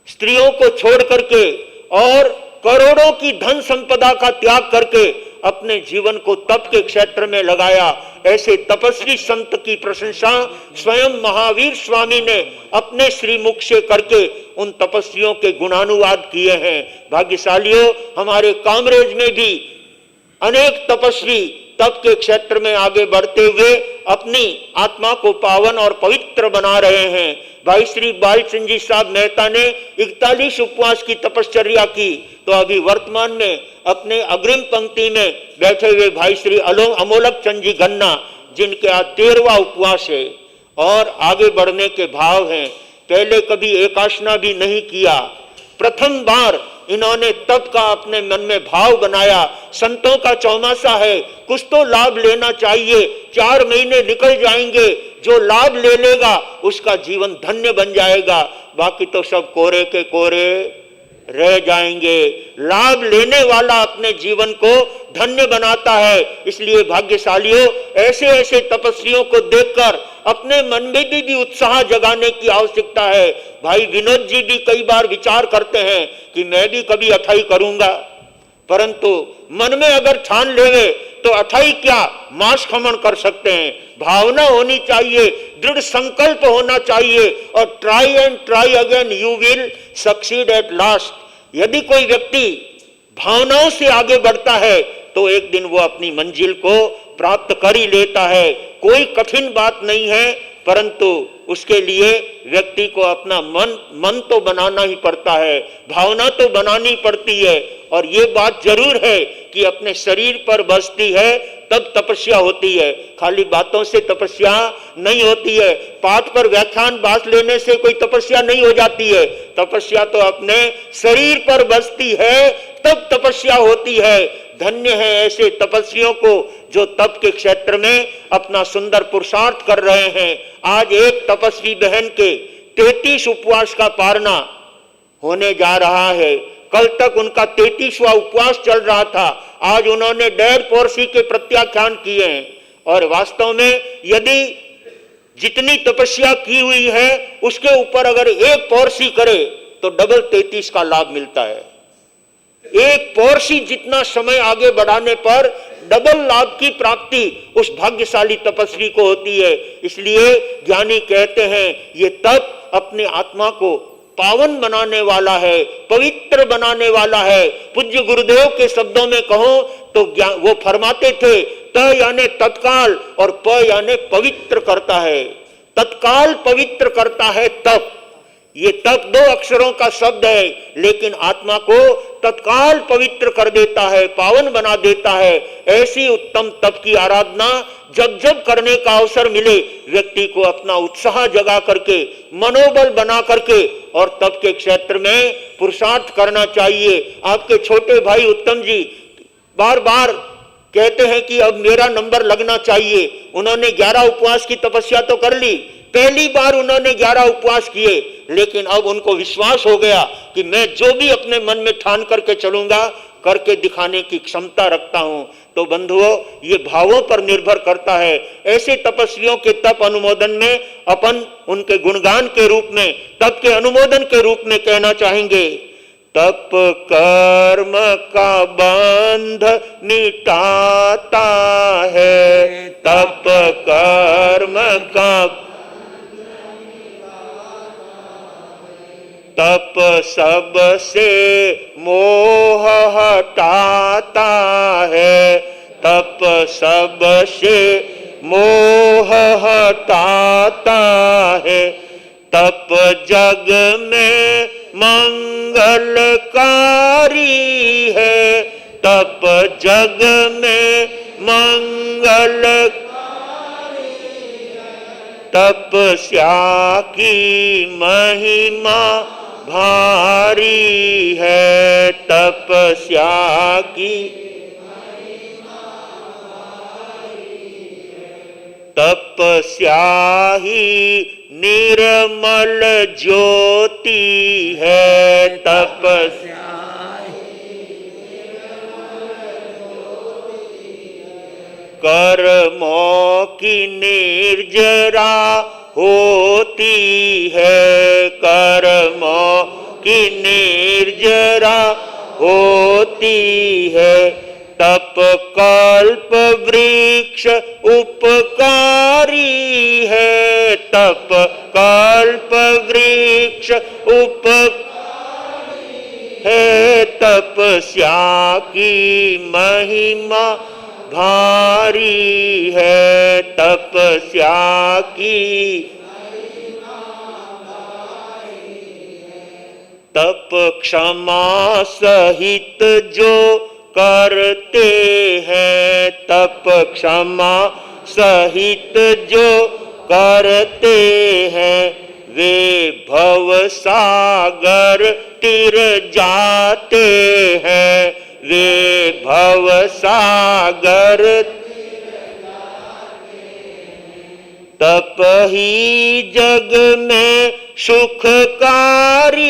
स्त्रियों को छोड़ करके और करोड़ों की धन संपदा का त्याग करके अपने जीवन को तप के क्षेत्र में लगाया। ऐसे तपस्वी संत की प्रशंसा स्वयं महावीर स्वामी ने अपने श्रीमुख से करके उन तपस्वियों के गुणानुवाद किए हैं। भाग्यशालियों, हमारे कामरेज में भी अनेक तपस्वी तप के क्षेत्र में आगे बढ़ते हुए अपनी आत्मा को पावन और पवित्र बना रहे हैं। भाई श्री बालचंद जी साहब मेहता ने 41 उपवास की तपश्चर्या की, तो अभी वर्तमान में अपने अग्रिम पंक्ति में बैठे हुए भाई श्री अमोलक चंद जी गन्ना, जिनके आज 13वां उपवास है और आगे बढ़ने के भाव हैं। पहले कभी एकाशना भी नहीं किया, प्रथम बार इन्होंने तप का अपने मन में भाव बनाया। संतों का चौमासा है, कुछ तो लाभ लेना चाहिए। 4 महीने निकल जाएंगे, जो लाभ ले लेगा उसका जीवन धन्य बन जाएगा, बाकी तो सब कोरे के कोरे रह जाएंगे। लाभ लेने वाला अपने जीवन को धन्य बनाता है। इसलिए भाग्यशालियों, ऐसे ऐसे तपस्वियों को देखकर अपने मन में भी उत्साह जगाने की आवश्यकता है। भाई विनोद जी भी कई बार विचार करते हैं कि मैं भी कभी अठाई करूंगा, परंतु मन में अगर ठान लेवे तो अठाई क्या, मास खमन कर सकते हैं। भावना होनी चाहिए, दृढ़ संकल्प होना चाहिए और try and try again, you will succeed at last. यदि कोई व्यक्ति भावनाओं से आगे बढ़ता है तो एक दिन वो अपनी मंजिल को प्राप्त कर ही लेता है। कोई कठिन बात नहीं है, परंतु उसके लिए व्यक्ति को अपना मन तो बनाना ही पड़ता है, भावना तो बनानी पड़ती है। और ये बात जरूर है कि अपने शरीर पर बसती है तब तपस्या होती है, खाली बातों से तपस्या नहीं होती है। पाठ पर व्याख्यान बांट लेने से कोई तपस्या नहीं हो जाती है। तपस्या तो अपने शरीर पर बसती है तब तपस्या होती है। धन्य है ऐसे तपस्वियों को जो तप के क्षेत्र में अपना सुंदर पुरुषार्थ कर रहे हैं। आज एक तपस्वी बहन के 33 उपवास का पारना होने जा रहा है। कल तक उनका 33वां उपवास चल रहा था। आज उन्होंने 1.5 पौर्सी के प्रत्याख्यान किए हैं। और वास्तव में यदि जितनी तपस्या की हुई है उसके ऊपर अगर 1 पौर्सी करे तो डबल 33 का लाभ मिलता है। 1 पौर्सी जितना समय आगे बढ़ाने पर डबल लाभ की प्राप्ति उस भाग्यशाली तपस्वी को होती है। इसलिए ज्ञानी कहते हैं ये तप अपने आत्मा को पावन बनाने वाला है, पवित्र बनाने वाला है। पूज्य गुरुदेव के शब्दों में कहो तो वो फरमाते थे त यानी तत्काल और प यानी पवित्र करता है। तत्काल पवित्र करता है तप। ये तप 2 अक्षरों का शब्द है, लेकिन आत्मा को तत्काल पवित्र कर देता है, पावन बना देता है। ऐसी उत्तम तप की आराधना जब जब करने का अवसर मिले व्यक्ति को अपना उत्साह जगा करके, मनोबल बना करके और तप के क्षेत्र में पुरुषार्थ करना चाहिए। आपके छोटे भाई उत्तम जी बार बार कहते हैं कि अब मेरा नंबर लगना चाहिए। उन्होंने 11 उपवास की तपस्या तो कर ली, पहली बार उन्होंने 11 उपवास किए, लेकिन अब उनको विश्वास हो गया कि मैं जो भी अपने मन में ठान करके चलूंगा करके दिखाने की क्षमता रखता हूं। तो बंधुओं, ये भावों पर निर्भर करता है। ऐसे तपस्वियों के तप अनुमोदन में अपन उनके गुणगान के रूप में, तप के अनुमोदन के रूप में कहना चाहेंगे, तप कर्म का बंध मिटाता है, तप कर्म का तप सबसे मोह हटाता है, तप सबसे मोह हटाता है, तप जग में मंगलकारी है, तप जग में मंगल तपस्या की महिमा भारी है, तपस्या की तपस्या ही निर्मल ज्योति है, तपस्या कर्मों की निर्जरा होती है, कर्मों की निर्जरा होती है, तप कल्प वृक्ष उपकारी है, तप कल्प वृक्ष उपकारी है, तपस्या की महिमा भारी है, तपस्या की तप क्षमा सहित जो करते हैं, तप क्षमा सहित जो करते हैं, वे भव सागर तिर जाते हैं, वे भव सागर तप ही जग में सुखकारी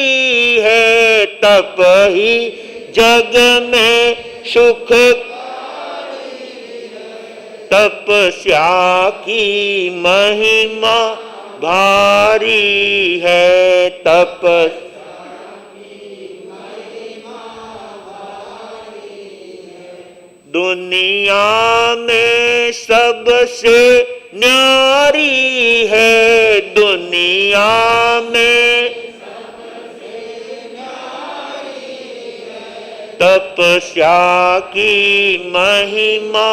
है, तप ही जग में सुख तपस्या की महिमा भारी है, तप दुनिया में सबसे न्यारी है, दुनिया में तप तपस्या की महिमा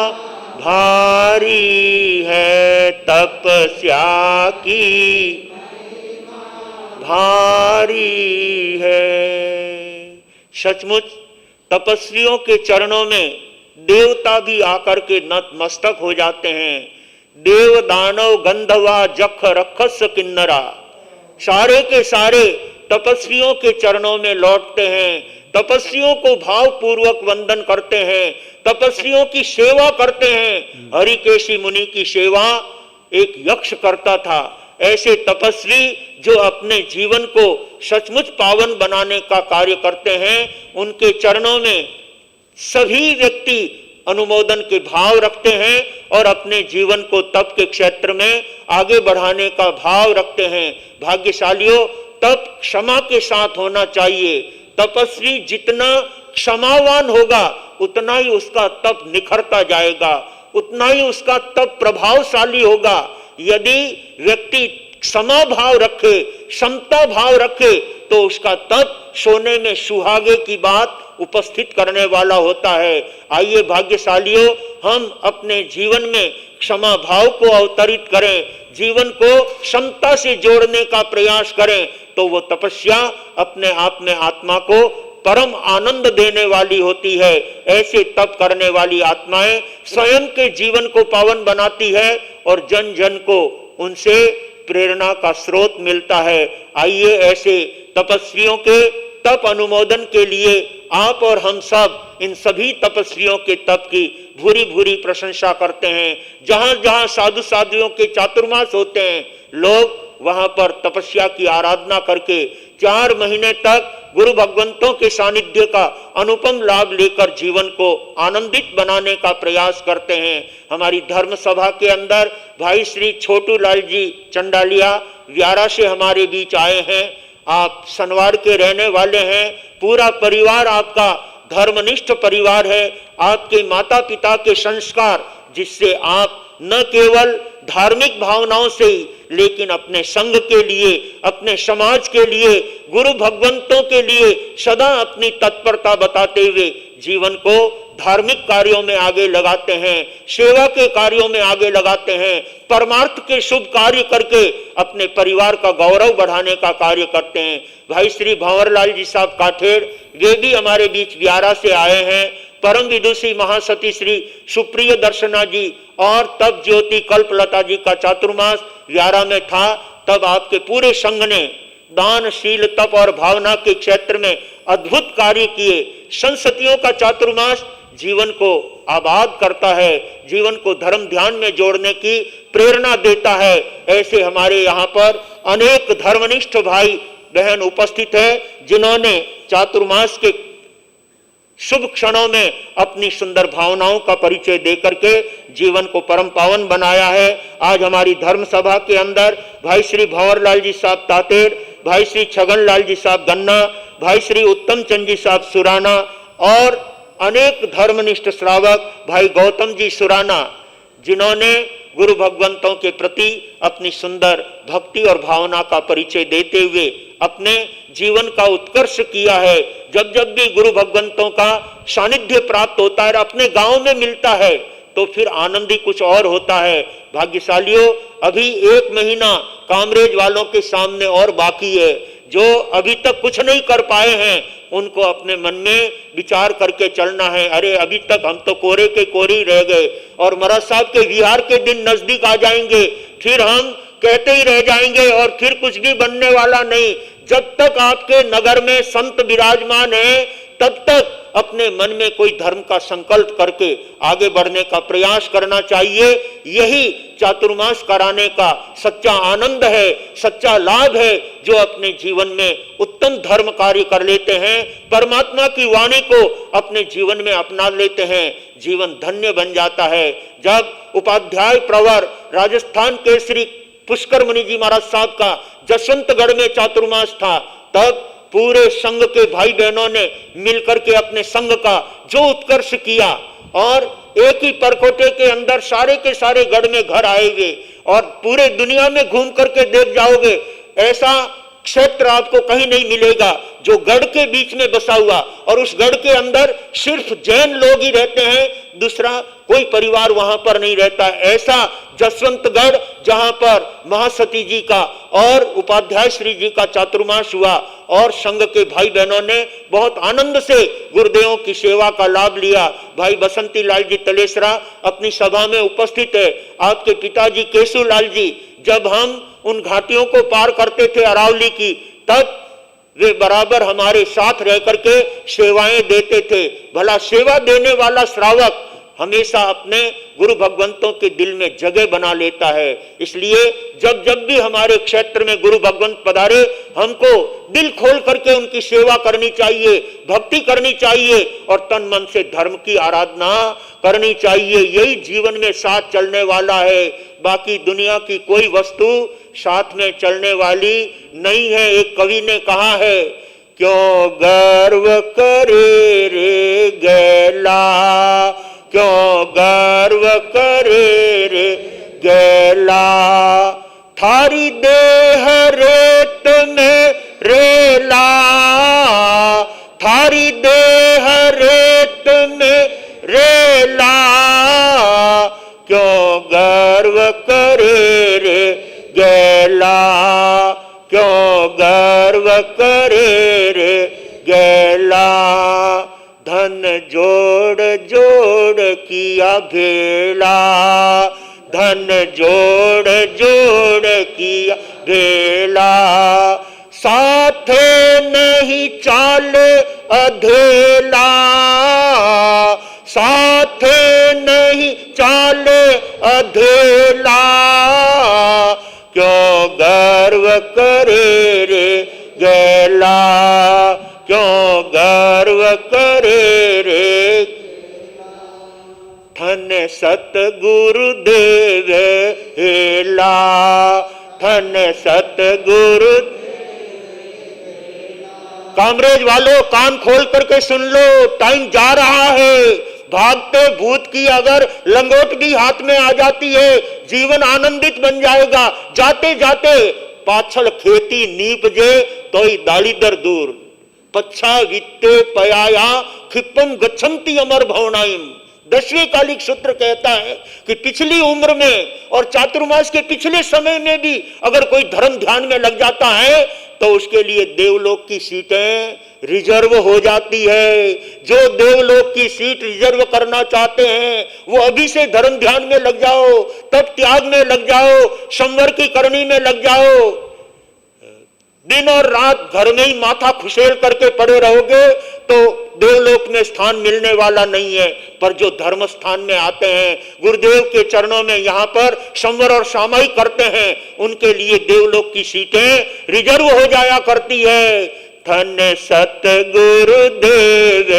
भारी है, तपस्या की भारी है। सचमुच तपस्वियों के चरणों में देवता भी आकर के नतमस्तक हो जाते हैं। देव दानव गंधर्वा जख रक्षस किन्नरा, सारे के सारे तपस्वियों के चरणों में लौटते हैं, तपस्वियों को भाव पूर्वक वंदन करते हैं, तपस्वियों की सेवा करते हैं। हरिकेशी मुनि की सेवा एक यक्ष करता था। ऐसे तपस्वी जो अपने जीवन को सचमुच पावन बनाने का कार्य करते हैं, उनके चरणों में सभी व्यक्ति अनुमोदन के भाव रखते हैं और अपने जीवन को तप के क्षेत्र में आगे बढ़ाने का भाव रखते हैं। भाग्यशालियों, तप क्षमा के साथ होना चाहिए। तपस्वी जितना क्षमावान होगा उतना ही उसका तप निखरता जाएगा, उतना ही उसका तप प्रभावशाली होगा। यदि व्यक्ति क्षमा भाव रखे, समता भाव रखे, तो उसका तप सोने में सुहागे की बात उपस्थित करने वाला होता है। आइए भाग्यशालियों, हम अपने जीवन में क्षमा भाव को अवतरित करें, जीवन को क्षमता से जोड़ने का प्रयास करें, तो वो तपस्या अपने आप में आत्मा को परम आनंद देने वाली होती है। ऐसे तप करने वाली आत्माएं स्वयं के जीवन को पावन बनाती है और जन जन को उनसे प्रेरणा का स्रोत मिलता है। आइए ऐसे तपस्वियों के तप अनुमोदन के लिए आप और हम सब इन सभी तपस्वियों के तप की भूरी भूरी प्रशंसा करते हैं। जहां जहां साधु साधुओं के चातुर्मास होते हैं, लोग वहां पर तपस्या की आराधना करके 4 महीने तक गुरु भगवंतों के सानिध्य का अनुपम लाभ लेकर जीवन को आनंदित बनाने का प्रयास करते हैं। हमारी धर्म सभा के अंदर भाई श्री छोटू लाल जी चंडालिया व्यारा से हमारे बीच आए हैं। आप सनवाड़ के रहने वाले हैं, पूरा परिवार आपका धर्मनिष्ठ परिवार है। आपके माता पिता के संस्कार, जिससे आप न केवल धार्मिक भावनाओं से ही, लेकिन अपने संघ के लिए, अपने समाज के लिए, गुरु भगवंतों के लिए सदा अपनी तत्परता बताते हुए जीवन को धार्मिक कार्यों में आगे लगाते हैं, सेवा के कार्यों में आगे लगाते हैं, परमार्थ के शुभ कार्य करके अपने परिवार का गौरव बढ़ाने का कार्य करते हैं। भाई श्री भंवरलाल जी साहब काठेड़, वे भी हमारे बीच व्यारा से आए हैं। परम विदुषी महासती श्री सुप्रिय दर्शना जी और तब ज्योति कल्पलता जी का चातुर्मास व्यारा में था। तब आपके पूरे संघ ने दानशील तप और भावना के क्षेत्र में अद्भुत कार्य किए। संसतियों का चातुर्मास जीवन को आबाद करता है, जीवन को धर्म ध्यान में जोड़ने की प्रेरणा देता है। ऐसे हमारे यहाँ पर अनेक धर्मनिष्ठ भाई बहन उपस्थित है, जिन्होंने चातुर्मास के शुभ क्षणों में अपनी सुंदर भावनाओं का परिचय देकर के जीवन को परम पावन बनाया है। आज हमारी धर्म सभा के अंदर भाई श्री भंवरलाल जी साहब तातेड़, भाई श्री छगन लाल जी साहब गन्ना, भाई श्री उत्तम चंद जी साहब सुराना और अनेक धर्मनिष्ठ श्रावक भाई गौतम जी सुराना, जिन्होंने गुरु भगवंतों के प्रति अपनी सुंदर भक्ति और भावना का परिचय देते हुए अपने जीवन का उत्कर्ष किया है। जब जब भी गुरु भगवंतों का सानिध्य प्राप्त होता है, अपने गांव में मिलता है, तो फिर आनंद ही कुछ और होता है। भाग्यशालियों, अभी 1 महीना कामरेज वालों के सामने और बाकी है। जो अभी तक कुछ नहीं कर पाए हैं, उनको अपने मन में विचार करके चलना है। अरे अभी तक हम तो कोरे के कोरे ही रह गए और महाराज साहब के विहार के दिन नजदीक आ जाएंगे, फिर हम कहते ही रह जाएंगे और फिर कुछ भी बनने वाला नहीं। जब तक आपके नगर में संत विराजमान है, तब तक अपने मन में कोई धर्म का संकल्प करके आगे बढ़ने का प्रयास करना चाहिए। यही चातुर्मास कराने का सच्चा आनंद है, सच्चा लाभ है। जो अपने जीवन में उत्तम धर्म कार्य कर लेते हैं, परमात्मा की वाणी को अपने जीवन में अपना लेते हैं, जीवन धन्य बन जाता है। जब उपाध्याय प्रवर राजस्थान केसरी पुष्कर मुनि जी महाराज साहब का जसवंतगढ़ में चातुर्मास था, तब पूरे संघ के भाई बहनों ने मिलकर के अपने संघ का जो उत्कर्ष किया और एक ही परकोटे के अंदर सारे के सारे गढ़ में घर आएंगे और पूरे दुनिया में घूम करके देख जाओगे, ऐसा क्षेत्र आपको कहीं नहीं मिलेगा जो गढ़ के बीच में बसा हुआ, और उस गढ़ के अंदर सिर्फ जैन लोग ही रहते हैं, दूसरा कोई परिवार वहां पर नहीं रहता। ऐसा जसवंतगढ़ जहां पर महासती जी का और उपाध्याय श्री जी का चातुर्मास हुआ और संघ के भाई बहनों ने बहुत आनंद से गुरुदेवों की सेवा का लाभ लिया। भाई बसंती लाल जी तलेसरा अपनी सभा में उपस्थित है। आपके पिताजी केशु लाल जी, जब हम उन घाटियों को पार करते थे अरावली की, तब वे बराबर हमारे साथ रह करके सेवाएं देते थे। भला सेवा देने वाला श्रावक हमेशा अपने गुरु भगवंतों के दिल में जगह बना लेता है। इसलिए जब जब भी हमारे क्षेत्र में गुरु भगवंत पधारे, हमको दिल खोल करके उनकी सेवा करनी चाहिए, भक्ति करनी चाहिए और तन मन से धर्म की आराधना करनी चाहिए। यही जीवन में साथ चलने वाला है। बाकी दुनिया की कोई वस्तु साथ में चलने वाली नहीं है। एक कवि ने कहा है, क्यों गर्व करे रे गैला, क्यों गर्व करे रे गैला, थारी देह रेत में रेला, थारी देह रेत में रेला, क्यों गर्व करे रे गैला, क्यों गर्व करे रे गैला, धन जोड़ जोड़ किया भेला, धन जोड़ जोड़ किया भेला, साथे नहीं चाले अधेला, साथे नहीं चाले अधेला, क्यों गर्व करे रे गैला, क्यों गर्व करे रे, धन सतगुरु देव हेला, धन सतगुरु। कामरेज वालों कान खोल करके सुन लो, टाइम जा रहा है। भागते भूत की अगर लंगोट भी हाथ में आ जाती है, जीवन आनंदित बन जाएगा। जाते जाते पाछड़ खेती नीपजे तोई दालीदर दूर, पच्छा वित्ते पयाया खिप्पम गच्छन्ति अमर भवनाइम। 10वें कालिक सूत्र कहता है कि पिछली उम्र में और चातुर्मास के पिछले समय में भी अगर कोई धर्म ध्यान में लग जाता है तो उसके लिए देवलोक की सीटें रिजर्व हो जाती है। जो देवलोक की सीट रिजर्व करना चाहते हैं वो अभी से धर्म ध्यान में लग जाओ, तब त्याग में लग जाओ, संवर की करनी में लग जाओ। दिन और रात घर में ही माथा खुशेल करके पड़े रहोगे तो देवलोक में स्थान मिलने वाला नहीं है। पर जो धर्म स्थान में आते हैं, गुरुदेव के चरणों में यहाँ पर संवर और सामायिक करते हैं, उनके लिए देवलोक की सीटें रिजर्व हो जाया करती है। धन सतगुरुदेव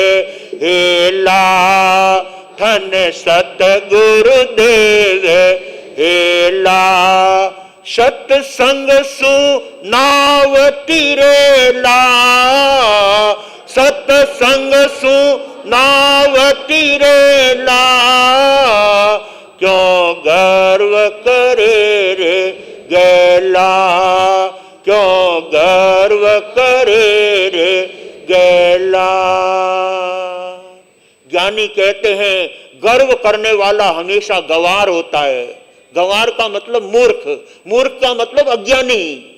हेला, धन सतगुरुदेव हेला, सत्संग सुनाव तिरेला, सत्संग सुनाव तिरेला, क्यों गर्व करे रे गैला, क्यों गर्व करे रे गैला। ज्ञानी कहते हैं गर्व करने वाला हमेशा गंवार होता है। गंवार का मतलब मूर्ख, मूर्ख का मतलब अज्ञानी।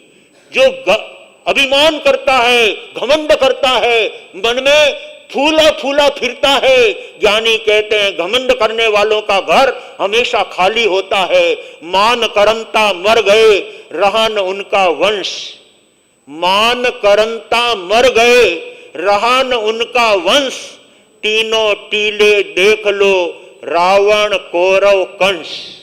जो अभिमान करता है, घमंड करता है, मन में फूला फूला फिरता है। ज्ञानी कहते हैं घमंड करने वालों का घर हमेशा खाली होता है। मान करंता मर गए, रहा न उनका वंश। मान करंता मर गए, रहा न उनका वंश। तीनों टीले देख लो, रावण कौरव कंस।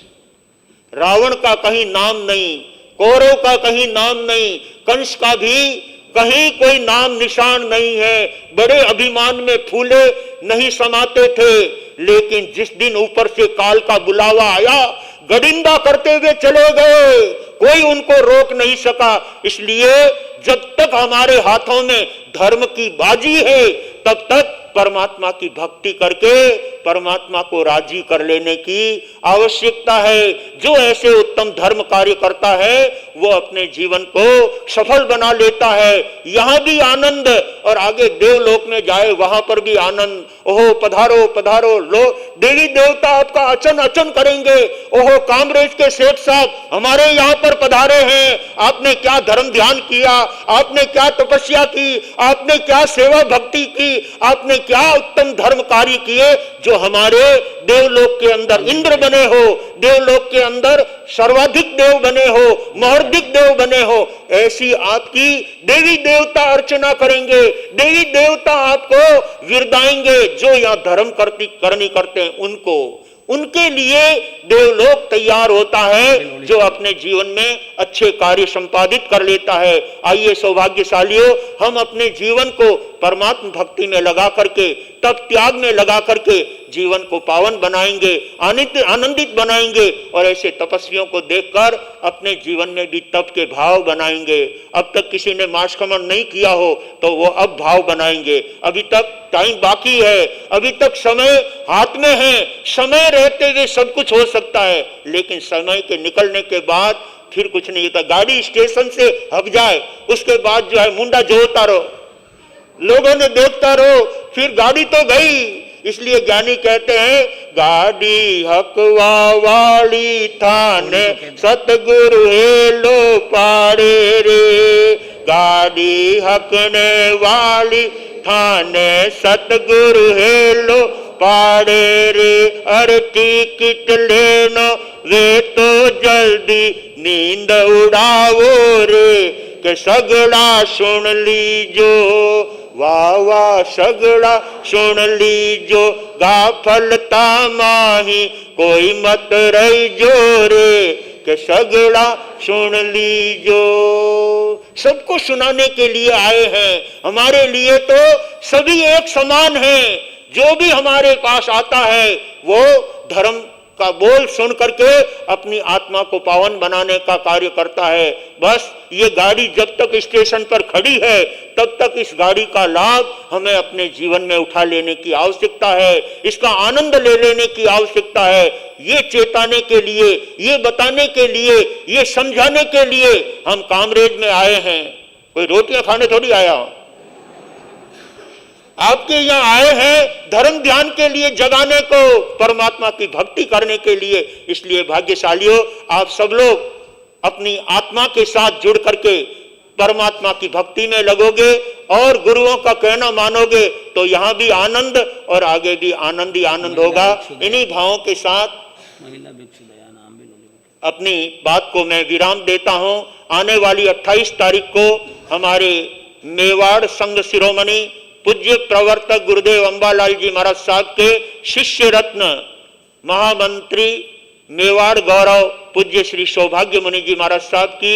रावण का कहीं नाम नहीं, कौरव का कहीं नाम नहीं, कंस का भी कहीं कोई नाम निशान नहीं है। बड़े अभिमान में फूले नहीं समाते थे, लेकिन जिस दिन ऊपर से काल का बुलावा आया, गडिंदा करते हुए चले गए, कोई उनको रोक नहीं सका। इसलिए जब तक हमारे हाथों में धर्म की बाजी है, तब तक परमात्मा की भक्ति करके परमात्मा को राजी कर लेने की आवश्यकता है। जो ऐसे उत्तम धर्म कार्य करता है वो अपने जीवन को सफल बना लेता है। यहाँ भी आनंद और आगे देवलोक में जाए वहां पर भी आनंद। ओहो पधारो पधारो, लो देवी देवता आपका अचन अचन करेंगे। ओहो कामरेज के सेठ साहब हमारे यहाँ पर पधारे हैं, आपने क्या धर्म ध्यान किया, आपने क्या तपस्या की, आपने क्या सेवा भक्ति की, आपने क्या उत्तम धर्म कार्य किए जो हमारे देवलोक के अंदर इंद्र बने हो, देवलोक के अंदर सर्वाधिक देव बने हो, महर्धिक देव बने हो। ऐसी आपकी देवी देवता अर्चना करेंगे, देवी देवता आपको विरदाएंगे। जो यहाँ धर्म करनी करते हैं उनके लिए देवलोक तैयार होता है जो अपने जीवन में अच्छे कार्य संपादित कर लेता है। आइए सौभाग्यशालियों, हम अपने जीवन को परमात्मा भक्ति में लगा करके, तप त्याग में लगा करके जीवन को पावन बनाएंगे, आनंदित बनाएंगे और ऐसे तपस्वियों को देखकर अपने जीवन में भी तप के भाव बनाएंगे। अब तक किसी ने मार्गक्रमण नहीं किया हो तो वो अब भाव बनाएंगे। अभी तक टाइम बाकी है, अभी तक समय हाथ में है। समय रहते हुए सब कुछ हो सकता है, लेकिन समय के निकलने के बाद फिर कुछ नहीं होता। गाड़ी स्टेशन से हट जाए उसके बाद जो है मुंडा जोड़ता रहो, लोगों ने देखता रहो, फिर गाड़ी तो गई। इसलिए ज्ञानी कहते हैं गाड़ी हकवा वाली थाने सतगुरु हेलो पाड़े रे, गाड़ी हकने वाली थाने सतगुरु हेलो पाड़े रे। अरे टिकट लेनो वे तो जल्दी नींद उड़ावो रे, के सगड़ा सुन लीजो, वाह वाह सगड़ा सुन लीजो, गाफलता माही कोई मत रही जो रे, के सगड़ा सुन लीजो। सबको सुनाने के लिए आए हैं, हमारे लिए तो सभी एक समान हैं। जो भी हमारे पास आता है वो धर्म का बोल सुन करके अपनी आत्मा को पावन बनाने का कार्य करता है। बस ये गाड़ी जब तक स्टेशन पर खड़ी है तब तक इस गाड़ी का लाभ हमें अपने जीवन में उठा लेने की आवश्यकता है, इसका आनंद ले लेने की आवश्यकता है। ये चेताने के लिए, ये बताने के लिए, ये समझाने के लिए हम कामरेज में आए हैं। कोई रोटियां खाने थोड़ी आया, आपके यहाँ आए हैं धर्म ध्यान के लिए, जगाने को, परमात्मा की भक्ति करने के लिए। इसलिए भाग्यशालियों, आप सब लोग अपनी आत्मा के साथ जुड़ करके परमात्मा की भक्ति में लगोगे और गुरुओं का कहना मानोगे तो यहाँ भी आनंद और आगे भी आनंद ही आनंद होगा। इन्हीं भावों के साथ अपनी बात को मैं विराम देता हूँ। आने वाली 28 तारीख को हमारे मेवाड़ संघ शिरोमणि पूज्य प्रवर्तक गुरुदेव अंबालाल जी महाराज साहब के शिष्य रत्न महामंत्री मेवाड़ गौरव पूज्य श्री सौभाग्य मुनि जी महाराज साहब की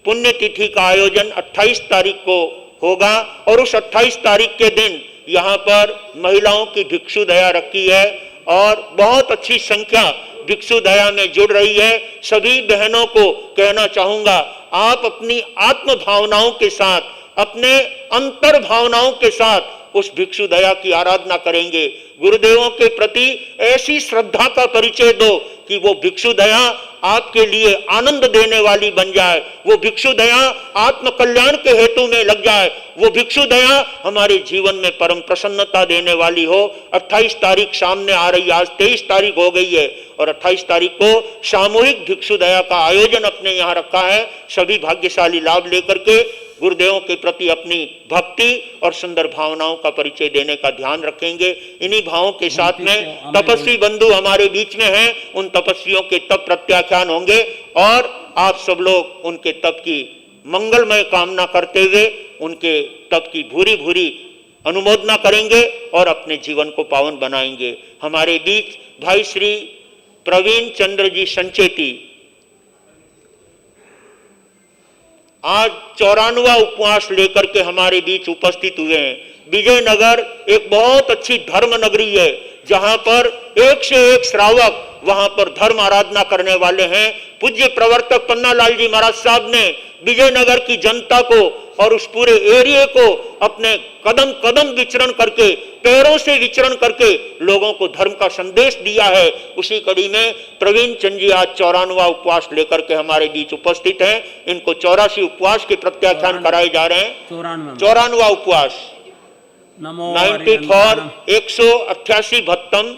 पुण्यतिथि का आयोजन 28 तारीख को होगा और उस 28 तारीख के दिन यहाँ पर महिलाओं की भिक्षु दया रखी है और बहुत अच्छी संख्या भिक्षु दया में जुड़ रही है। सभी बहनों को कहना चाहूंगा, आप अपनी आत्म भावनाओं के साथ, अपने अंतर भावनाओं के साथ उस भिक्षु दया की आराधना करेंगे। गुरुदेवों के प्रति ऐसी श्रद्धा का परिचय दो कि वो भिक्षु दया आपके लिए आनंद देने वाली बन जाए, वो भिक्षु दया आत्म कल्याण के हेतु में लग जाए, वो भिक्षु दया हमारे जीवन में परम प्रसन्नता देने वाली हो। 28 तारीख सामने आ रही है, आज 23 तारीख हो गई है और 28 तारीख को सामूहिक भिक्षु दया का आयोजन अपने यहाँ रखा है। सभी भाग्यशाली लाभ लेकर के गुरुदेवों के प्रति अपनी भक्ति और सुंदर भावनाओं का परिचय देने का ध्यान रखेंगे। इन्हीं भावों के साथ में तपस्वी बंधु हमारे बीच में हैं, उन तपस्वियों के तप प्रत्याख्यान होंगे और आप सब लोग उनके तप की मंगलमय कामना करते हुए उनके तप की भूरी भूरी अनुमोदना करेंगे और अपने जीवन को पावन बनाएंगे। हमारे बीच भाई श्री प्रवीण चंद्र जी संचेती आज 94वां उपवास लेकर के हमारे बीच उपस्थित हुए हैं। विजयनगर एक बहुत अच्छी धर्म नगरी है जहां पर एक से एक श्रावक वहां पर धर्म आराधना करने वाले हैं। पूज्य प्रवर्तक पन्नालाल जी महाराज साहब ने विजयनगर की जनता को और उस पूरे एरिया को अपने कदम कदम विचरण करके, पैरों से विचरण करके लोगों को धर्म का संदेश दिया है। उसी कड़ी में प्रवीण चंद जी आज 94वां उपवास लेकर के हमारे बीच उपस्थित हैं। इनको 84 उपवास के प्रत्याख्यान कराए जा रहे हैं। 94वां उपवास,
नमो
94 188 भक्तम।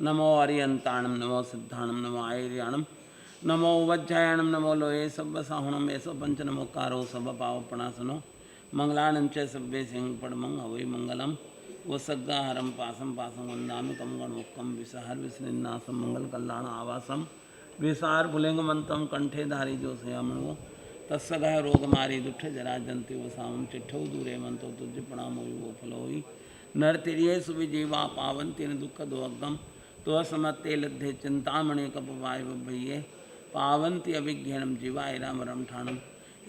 नमो अरियंताणम, नमो सिद्धाणम, नमो आयर्याणम, नमो वज्जायणम, नमो लोये सब साहुणम, ऐसो पंच नमोकारो सब पावपणासनो, मंगलानं च सभ्ये सिंह पड़मं हवै मंगलम, वसग्गाहरम पासम पासम वंदामि कम गणमुखम, विसहर विस्निन्नासम मंगल कल्याण आवासम, विसार पुलिंगमंतम कंठे धारी जो सयामणो, तस्सगह रोग मारी दुष्ट जरा जंति वसामं, चिट्ठौ दूरे मंतो तुझ प्रणामो वो फलोई, नरतिरिये सुविजीवा पावन तीन दुख दोअगम, तो समत्ते लद्धे चिंतामणि कपवाय भैये, पावंती अभिज्ञानम जीवाय राम रम ठाणम,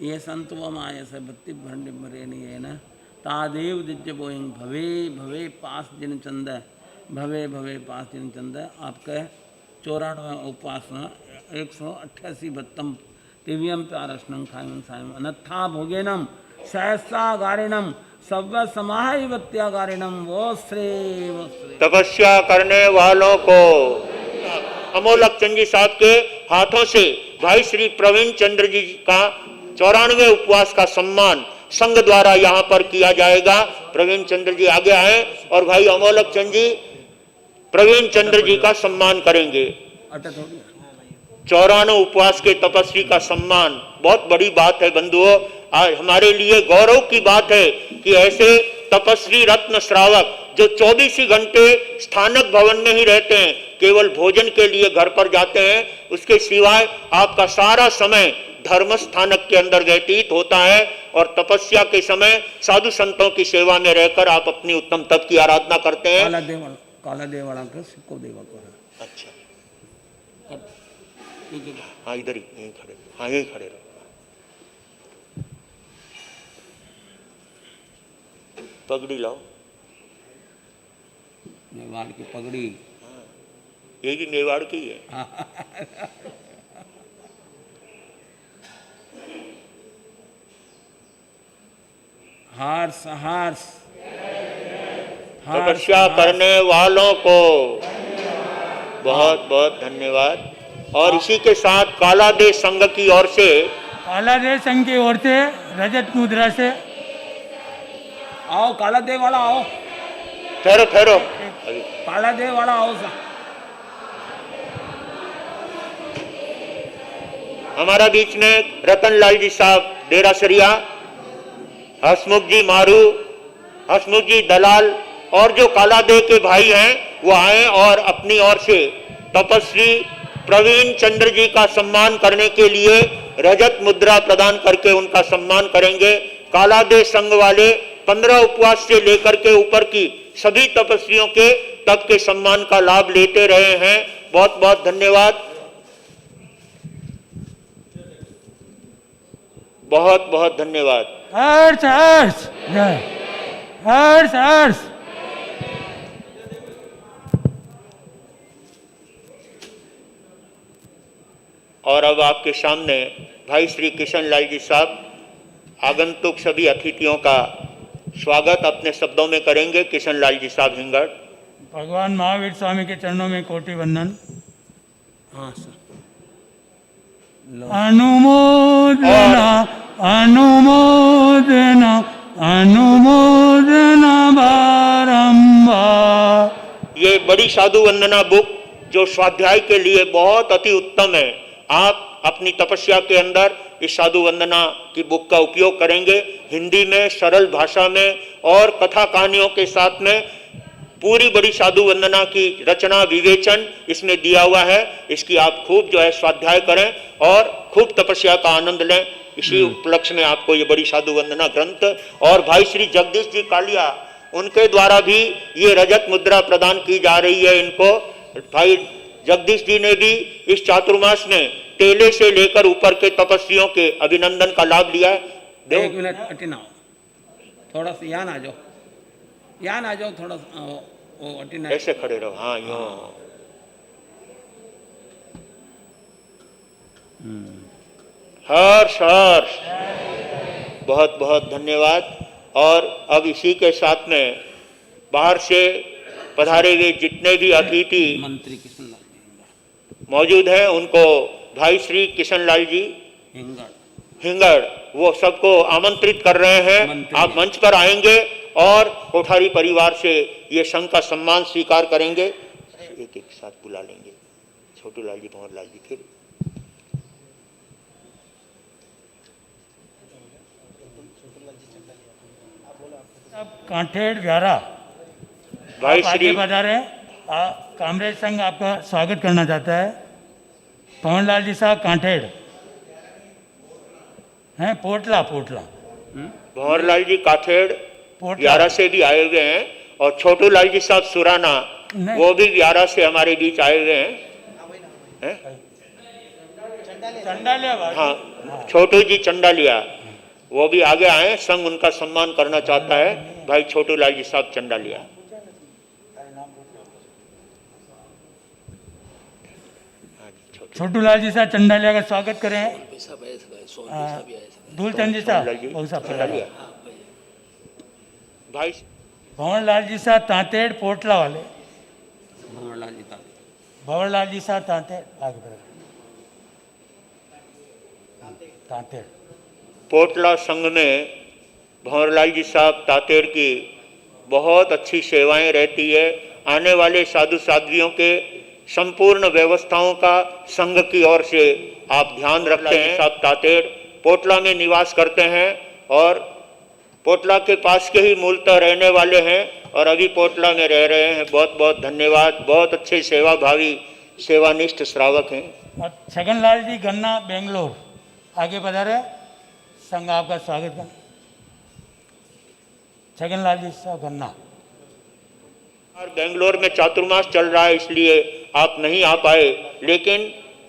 ये संतव माय से भक्ति भंड मरे न तादेव दिज्य बोइंग भवे भवे पास जिन चंद, भवे भवे पास जिन चंद। आपका 94वां उपवास 188 भत्तम दिव्यम प्यारस्नं खायम सायम अनत्था भोगेनम सहसा गारिणम सब समाहिवत्या गारिणम वो श्रे।
तपस्या करने वालों को अमोलक चंद जी साहब के हाथों से भाई श्री प्रवीण चंद्र जी का 94वें उपवास का सम्मान संघ द्वारा यहाँ पर किया जाएगा। प्रवीण चंद्र जी आगे आए और भाई अमोलक चंद जी प्रवीण चंद्र जी का सम्मान करेंगे। 94 उपवास के तपस्वी का सम्मान बहुत बड़ी बात है बंधुओं। आज हमारे लिए गौरव की बात है कि ऐसे तपस्वी रत्न श्रावक जो 24 ही घंटे स्थानक भवन में ही रहते हैं, केवल भोजन के लिए घर पर जाते हैं, उसके सिवाय आपका सारा समय धर्म स्थानक के अंदर व्यतीत होता है और तपस्या के समय साधु संतों की सेवा में रहकर आप अपनी उत्तम तप की आराधना करते हैं।
काला देवाला का सिक्को देवा को है।
अच्छा, हाँ इधर ही यहीं खड़े, हाँ यहीं खड़े रहो। पगड़ी लाओ।
मेवाड़ की पगड़ी,
ये भी मेवाड़ की है।
हर्ष हर्ष
तपस्या करने वालों को बहुत बहुत धन्यवाद। और इसी के साथ कालादेव संघ की ओर से,
कालादेव संघ की ओर से रजत मुद्रा से
आओ, काला देव वाला आओ,
ठहरो ठहरो,
काला देव वाला आओ सा।
हमारा बीच में रतन लाल जी साहब डेरासरिया, हसमुख जी मारू, हसमुख जी दलाल और जो कालादेव के भाई हैं वो आए और अपनी ओर से तपस्वी प्रवीण चंद्र जी का सम्मान करने के लिए रजत मुद्रा प्रदान करके उनका सम्मान करेंगे। कालादेव संघ वाले 15 उपवास से लेकर के ऊपर की सभी तपस्वियों के तप के सम्मान का लाभ लेते रहे हैं। बहुत बहुत धन्यवाद, बहुत बहुत धन्यवाद।
हर्ष हर्ष हर्ष हर्ष।
और अब आपके सामने भाई श्री किशन लाल जी साहब आगंतुक सभी अतिथियों का स्वागत अपने शब्दों में करेंगे। किशन लाल जी साहब हिंगड़।
भगवान महावीर स्वामी के चरणों में कोटि वंदन।
हाँ सर।
अनुमोदना अनुमोदना अनुमोदना बारंबार।
ये बड़ी साधु वंदना बुक जो स्वाध्याय के लिए बहुत अति उत्तम है। आप अपनी तपस्या के अंदर इस साधु वंदना की बुक का उपयोग करेंगे। हिंदी में सरल भाषा में और कथा कहानियों के साथ में पूरी बड़ी साधु वंदना की रचना विवेचन इसमें दिया हुआ है। इसकी आप खूब जो है स्वाध्याय करें और खूब तपस्या का आनंद लें। इसी उपलक्ष्य में आपको ये बड़ी साधु वंदना ग्रंथ और भाई श्री जगदीश जी कालिया उनके द्वारा भी ये रजत मुद्रा प्रदान की जा रही है। इनको भाई जगदीश जी ने भी इस चातुर्मास में टेले से लेकर ऊपर के तपस्वियों के अभिनंदन का लाभ लिया है।
एक मिनट अटिनाओ, थोड़ा सा यहाँ आ जाओ, यहाँ आ जाओ, थोड़ा सा वो अटिना।
ऐसे खड़े रहो, हाँ यूं। हर्ष हर्ष। बहुत बहुत धन्यवाद। और अब इसी के साथ में बाहर से पधारे हुए जितने भी अतिथि
मंत्री किशन लाल जी
मौजूद हैं उनको भाई श्री किशन लाल जी हिंगड़ वो सबको आमंत्रित कर रहे हैं। आप मंच पर आएंगे और कोठारी परिवार से ये संघ का सम्मान स्वीकार करेंगे। एक एक साथ बुला लेंगे, छोटू लाल जी, भंवर लाल जी, फिर
कांठेड़ व्यारा
भाई
आप
श्री
आगे पधारे। कामरेज संघ आपका स्वागत करना चाहता है। पवनलाल जी साहब कांठेड़ हैं, पोटला
भंवर लाल जी काठेड़
पोटला
व्यारा से भी आए हुए हैं और छोटू लाल जी साहब सुराना
नहीं।
वो भी व्यारा से हमारे बीच आए हुए हैं।
चंडालिया बाबू।
हाँ, छोटू जी चंडालिया वो भी आगे आए, संघ उनका सम्मान करना चाहता है। भाई छोटू लाल जी साहब चंडालिया।
छोटू लाल जी साहब चंडालिया का स्वागत करें। धूलचंद जी साहब
चंडालिया। भाई
भंवर लाल जी साहब तांतेड़ पोटला वाले।
भंवरलाल जी था
भंवर लाल जी साहब तांतेड़ आगे बढ़े। तांतेड़
पोटला संघ में भंवरलाल जी साहब तातेड़ की बहुत अच्छी सेवाएं रहती है। आने वाले साधु साध्वियों के संपूर्ण व्यवस्थाओं का संघ की ओर से आप ध्यान रखते हैं। साहब तातेड़ पोटला में निवास करते हैं और पोटला के पास के ही मूलतः रहने वाले हैं और अभी पोटला में रह रहे हैं। बहुत बहुत धन्यवाद। बहुत अच्छे सेवाभावी सेवानिष्ठ श्रावक हैं।
और छगनलाल जी गन्ना बेंगलोर आगे पधारे। संघ आपका स्वागत कर। छगनलाल जी साहब गन्ना।
और बेंगलोर में चातुर्मास चल रहा है इसलिए आप नहीं आ पाए, लेकिन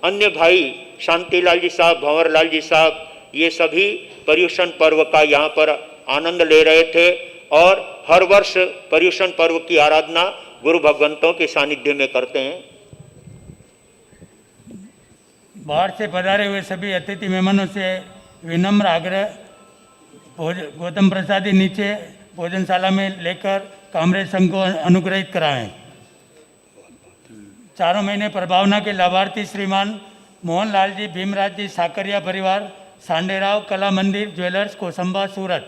अन्य भाई शांतिलाल जी साहब, भंवर लाल जी साहब, ये सभी पर्युषण पर्व का यहाँ पर आनंद ले रहे थे और हर वर्ष पर्युषण पर्व की आराधना गुरु भगवंतों के सानिध्य में करते हैं।
बाहर से पधारे हुए सभी अतिथि मेहमानों से विनम्र आग्रह, गौतम प्रसादी नीचे भोजनशाला में लेकर कामरेज संघ को अनुग्रहित कराएं। चारों महीने प्रभावना के लाभार्थी श्रीमान मोहनलाल जी, भीमराज जी, साकरिया परिवार, सांडेराव कला मंदिर ज्वेलर्स, कोसंबा, सूरत।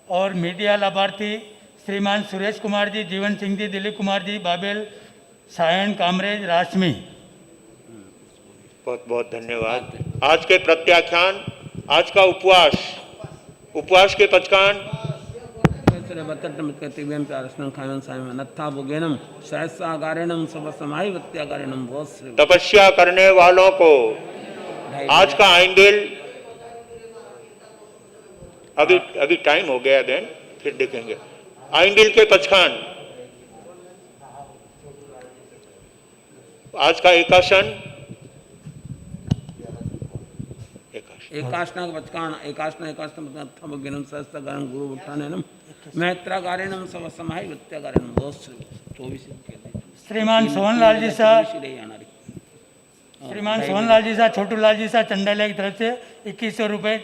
और मीडिया लाभार्थी श्रीमान सुरेश कुमार जी, जीवन सिंह जी, दिलीप कुमार जी, बाबेल, सायन, कामरेज, राशमी।
बहुत बहुत धन्यवाद। आज के प्रत्याख्यान, आज का उपवास के पचकान तपस्या करने वालों को आज का आइंबिल, अभी टाइम हो गया बहन, फिर देखेंगे आइंबिल के पचखान। आज का एकासन,
एकाशना बचकान एकाशना सहस्त्रगारण गुरु उत्थानम मैत्रागारेणम सब समाहि वृत्यागारेणम बहुत 24।
श्रीमान सोहनलाल जी साहब, श्रीमान सोहनलाल जी साहब, छोटू लाल जी साहब चंडालिया की तरफ से 2100 रुपये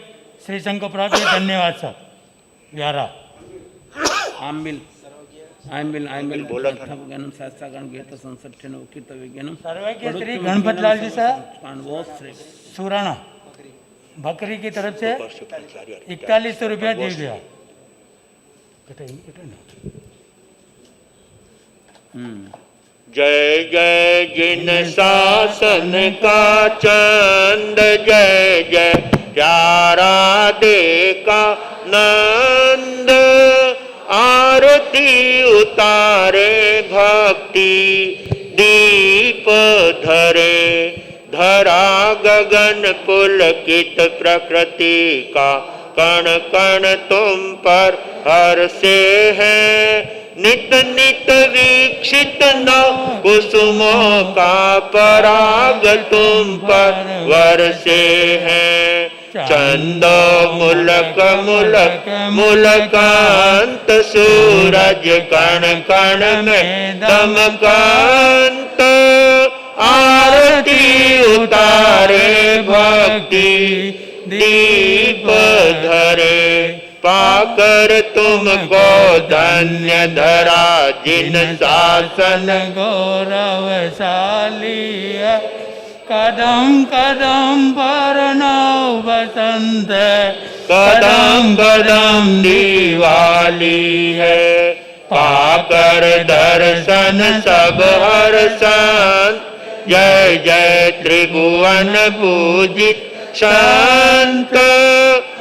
श्री संघ को प्राप्त हुए। धन्यवाद साहब। व्यारा
आम्बिल आम्बिल आम्बिल
बोला था।
सहस्त्रगारण गीत संसठ उचित विज्ञानम
सर्वज्ञ श्री गणपत लाल जी साहब
बहुत श्री
सुराना बकरी की तरफ से 4100 रुपया दे दिया।
जय जय जिन शासन का चंद, जय जय प्यारा दे का नंद। आरती उतारे भक्ति दीप धरे, धरा गगन पुलकित प्रकृति का कण कण तुम पर हर्षे है। नित नित वीक्षित नव कुसुमों का पराग तुम पर वर्षे है। चंदो मुलक मुलक मुलकांत, सूरज कण कण में दमकांत। आरती उतारे भक्ति दीप धरे, पाकर तुमको धन्य धरा जिन शासन
गौरवशाली है। कदम कदम पर नव बसंत है,
कदम कदम दिवाली है। पाकर दर्शन सब हर्षन, जय जय त्रिभुवन पूजित संत।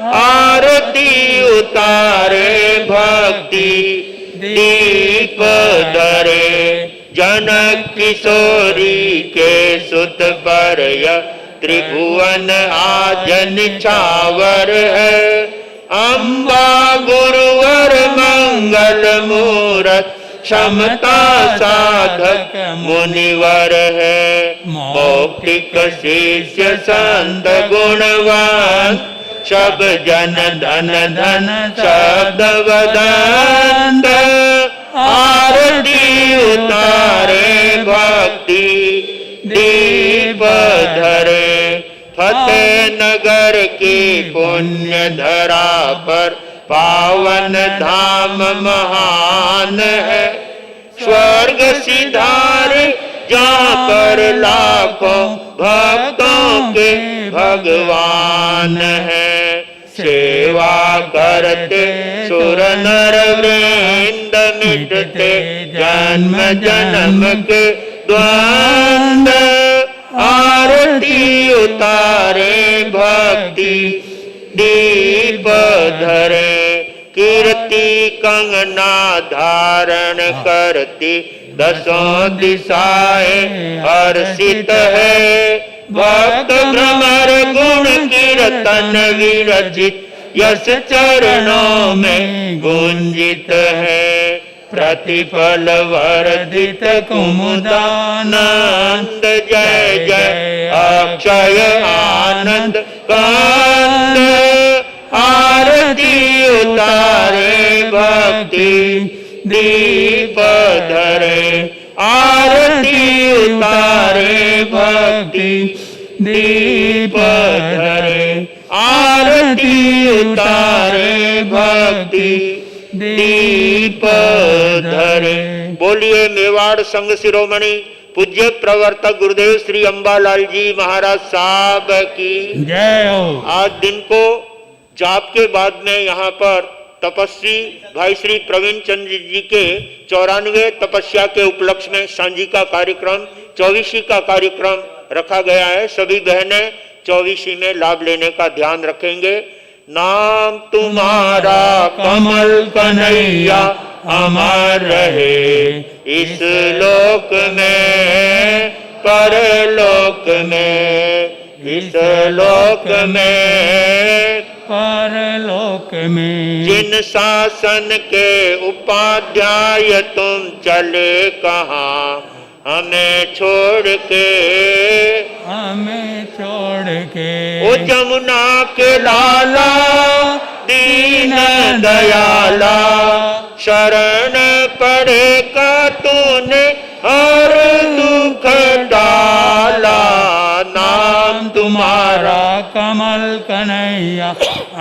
आरती उतारे भक्ति दीप धरे, जनक किशोरी के सुत पर यह त्रिभुवन आज निछावर है। अम्बा गुरुवर मंगल मूरत, क्षमता साधक मुनिवर है। मौक्तिक शिष्य संत गुणवान, सब जन धन धन शब्द वदंत। आरती उतारे भक्ति दीप धरे, फतेह नगर की पुण्य धरा पर पावन धाम महान है। स्वर्ग सिधारे जहाँ पर लाखों भक्तों के भगवान है। सेवा करते सुर नर वृंद, मिटते जन्म जन्म के द्वंद्व। आरती उतारे भक्ति दीप धरे, कीर्ति कंगना धारण करती दसों दिशाएं हर्षित है। भक्त भ्रमर गुण कीर्तन विरचित, यश चरणों में गुंजित है। प्रतिफल वर्धित कुमुदानंद, जय जय अक्षय आनंद कांद। आरती उतारे भक्ति दीप धरे, आरती उतारे भक्ति दीप धरे, आरती उतारे भक्ति दीप धरे। बोलिए मेवाड़ संघ शिरोमणि पूज्य प्रवर्तक गुरुदेव श्री अंबालाल जी महाराज साहब की
जय हो।
आज दिन को जाप के बाद में यहाँ पर तपस्वी भाई श्री प्रवीण चंद्र जी के 94 तपस्या के उपलक्ष्य में सांझी का कार्यक्रम, 24वीं का कार्यक्रम रखा गया है। सभी बहनें 24वीं में लाभ लेने का ध्यान रखेंगे। नाम तुम्हारा कमल कन्हैया अमर रहे, इस लोक में परलोक में, इस लोक में
परलोक में।
जिन शासन के उपाध्याय तुम चले कहाँ, हमें छोड़ के,
हमें छोड़ के।
ओ जमुना के लाला दीन दयाला, शरण पड़े का तूने हर दुख डाला। नाम तुम्हारा
कमल कन्हैया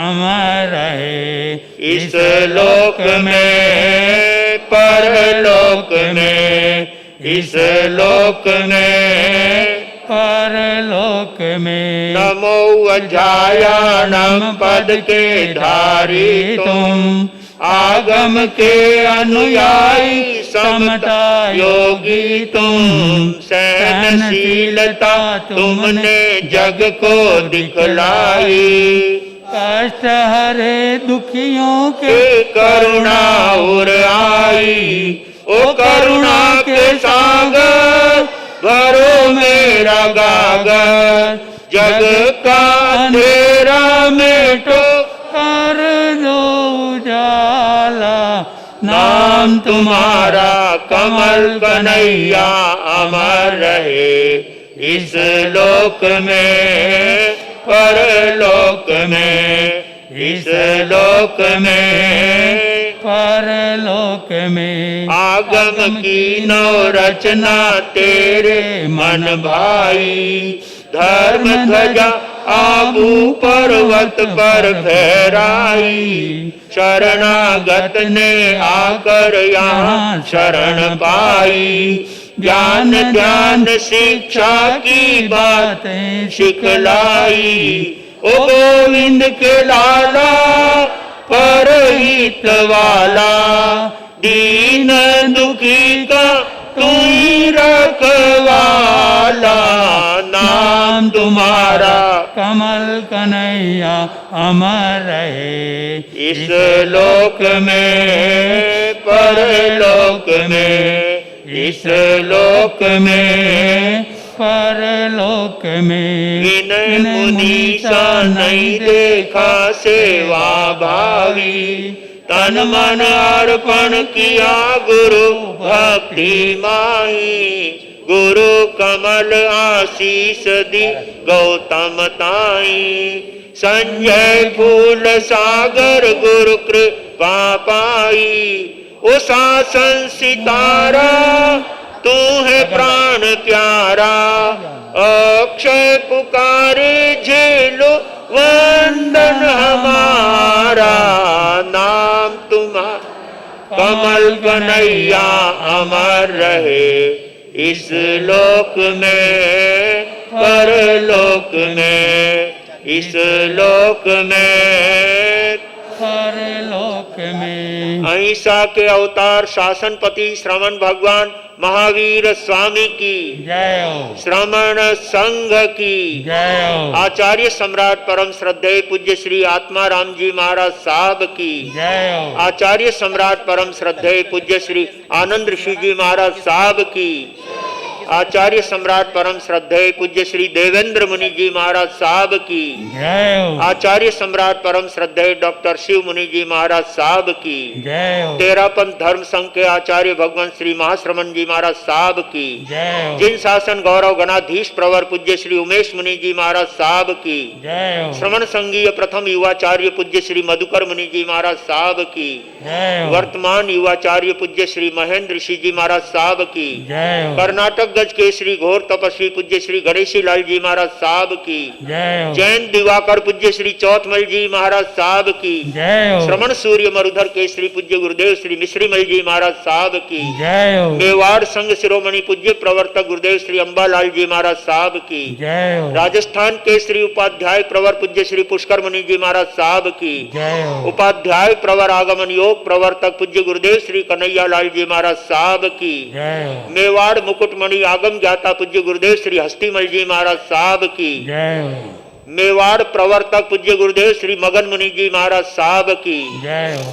अमर रहे,
इस लोक में परलोक में, इस लोक में
परलोक में।
नमो अजायानम पद के धारी तुम, आगम के अनुयायी समता योगी तुम। सहनशीलता तुमने जग को दिखलाई,
कष्ट हरे दुखियों के
करुणा उर आई। ओ करुणा के सागर भरो मेरा गागर, जग का अंधेरा मेटो
कर दो उजाला।
नाम तुम्हारा कमल कन्हैया अमर रहे, इस लोक में परलोक में, इस लोक में
परलोक में।
आगम की नौ रचना तेरे मन भाई, धर्म ध्वजा आबू पर्वत पर फहराई। शरणागत ने आकर यहाँ शरण पाई। ज्ञान ध्यान शिक्षा की बातें सिखलाई। ओ गोविंद के लाला परहित वाला, दीन दुखी का तू ही रखवाला। नाम तुम्हारा
कमल कन्हैया अमर रहे।
इस लोक में परलोक में, इस लोक में
परलोक में।
विनय मुनि सा नहीं देखा सेवा भावी। तन मन अर्पण किया गुरु भक्ति माही। गुरु कमल आशीष दी गौतम ताई। संजय फूल सागर गुरु कृपा पाई। ओ शासन सितारा तू है प्राण प्यारा। अक्षय पुकारे झेलो वंदन हमारा। नाम तुम्हारा कमल कन्हैया अमर रहे। इस लोक में परलोक में, इस लोक में
परलोक में।
अहिंसा के अवतार शासनपति श्रमण भगवान महावीर स्वामी की
जय हो।
श्रमण संघ की
जय हो।
आचार्य सम्राट परम श्रद्धेय पूज्य श्री आत्माराम जी महाराज साहब की
जय हो।
आचार्य सम्राट परम श्रद्धेय पूज्य श्री आनंद ऋषि जी महाराज साहब की आचार्य सम्राट परम श्रद्धेय पूज्य श्री देवेंद्र मुनि जी महाराज साहब की
जय हो।
आचार्य सम्राट परम श्रद्धेय डॉक्टर शिव मुनि जी महाराज साहब की
जय हो।
तेरापंथ धर्म संघ के आचार्य भगवान श्री महाश्रमण जी महाराज साहब की
जय हो।
जिन शासन गौरव गणाधीश प्रवर पूज्य श्री उमेश मुनि जी महाराज साहब की
जय हो।
श्रमण संघीय प्रथम युवाचार्य पूज्य श्री मधुकर मुनि जी महाराज साहब की
जय हो।
वर्तमान युवाचार्य पूज्य श्री महेंद्र ऋषि जी महाराज साहब की
जय हो।
कर्नाटक गज के श्री घोर तपस्वी पूज्य श्री गणेशी लाल जी महाराज साहब की
जय हो।
जैन दिवाकर पूज्य श्री चौथमल जी महाराज साहब की
जय हो।
श्रमण सूर्य मरुधर के श्री पूज्य गुरुदेव श्री मिश्रीमल जी महाराज साहब की
जय हो।
मेवाड़ संघ शिरोमणि पूज्य प्रवर्तक गुरुदेव श्री अंबालाल जी महाराज साहब की
जय हो।
राजस्थान के श्री उपाध्याय प्रवर पूज्य श्री पुष्कर मुनि जी महाराज साहब की
जय हो।
उपाध्याय प्रवर आगमन योग प्रवर्तक पूज्य गुरुदेव श्री कन्हैया लाल जी महाराज साहब की
जय हो।
मेवाड़ मुकुटमणि आगम ज्ञाता पूज्य गुरुदेव श्री हस्तीमल जी महाराज साहब की
जय हो।
मेवाड़ प्रवर्तक पूज्य गुरुदेव श्री मगन मुनि जी महाराज साहब की
जय हो।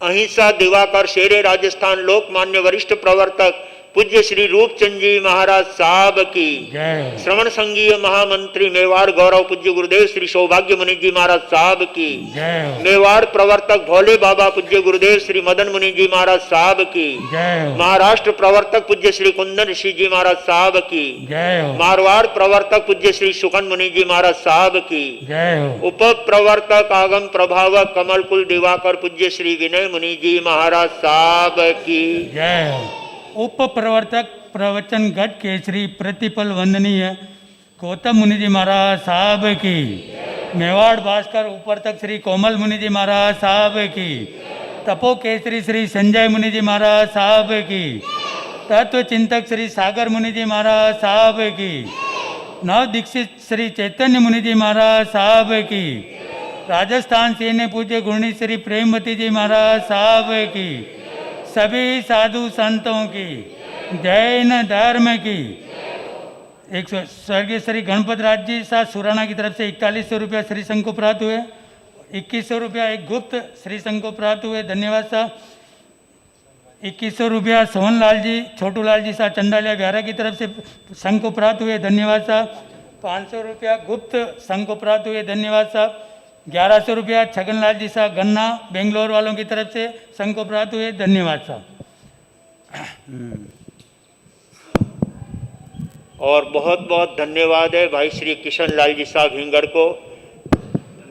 अहिंसा दिवाकर शेरे राजस्थान लोकमान्य वरिष्ठ प्रवर्तक पूज्य श्री रूपचंद जी महाराज साहब की
जय हो।
श्रवण संघीय महामंत्री मेवाड़ गौरव पूज्य गुरुदेव श्री सौभाग्य मुनि जी महाराज साहब की
जय हो।
मेवाड़ प्रवर्तक भोले बाबा पूज्य गुरुदेव श्री मदन मुनि जी महाराज साहब की
जय हो।
महाराष्ट्र प्रवर्तक पूज्य श्री कुंदन ऋषि जी महाराज साहब की
जय हो।
मारवाड़ प्रवर्तक पूज्य श्री सुकन मुनि जी महाराज साहब की
जय हो।
उप प्रवर्तक आगम प्रभावक कमल कुल दिवाकर पूज्य श्री विनय मुनि जी महाराज साहब की
जय हो। उप प्रवर्तक प्रवचन गट केसरी प्रतिपल वंदनीय गौतम मुनि जी महाराज साहब की मेवाड़ भास्कर उपर्तक श्री कोमल मुनि जी महाराज साहब की तपो केसरी श्री संजय मुनि जी महाराज साहब की तत्व चिंतक श्री सागर मुनि जी महाराज साहब की नव दीक्षित श्री चैतन्य मुनि जी महाराज साहब की राजस्थान सेने पूज्य गुरणी श्री प्रेमवती जी महाराज साहब की सभी साधु संतों की जैन धर्म की एक स्वर्गीय श्री गणपत राज जी साहब सुराना की तरफ से 4100 रुपया श्री संघ को प्राप्त हुए। 2100 रुपया एक गुप्त श्री संघ को प्राप्त हुए, धन्यवाद साहब। 2100 रुपया सोहन लाल जी छोटू लाल जी साहब चंडालिया 11 की तरफ से संघ को प्राप्त हुए, धन्यवाद साहब। 500 रुपया गुप्त संघ को प्राप्त हुए, धन्यवाद साहब। 1100 रुपया छगन लाल जी साहब गन्ना बेंगलोर वालों की तरफ से संघ को प्राप्त हुए, धन्यवाद साहब।
और बहुत बहुत धन्यवाद है भाई श्री किशन लाल जी साहब हिंगड़ को।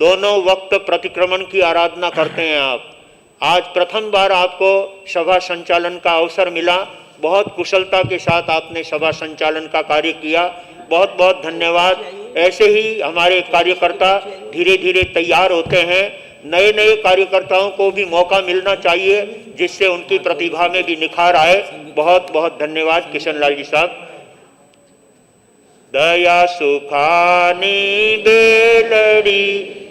दोनों वक्त प्रतिक्रमण की आराधना करते हैं आप। आज प्रथम बार आपको सभा संचालन का अवसर मिला, बहुत कुशलता के साथ आपने सभा संचालन का कार्य किया, बहुत बहुत धन्यवाद। ऐसे ही हमारे कार्यकर्ता धीरे धीरे तैयार होते हैं। नए नए कार्यकर्ताओं को भी मौका मिलना चाहिए जिससे उनकी प्रतिभा में भी निखार आए। बहुत बहुत धन्यवाद किशन लाल जी साहब। दया सुखानी बेलड़ी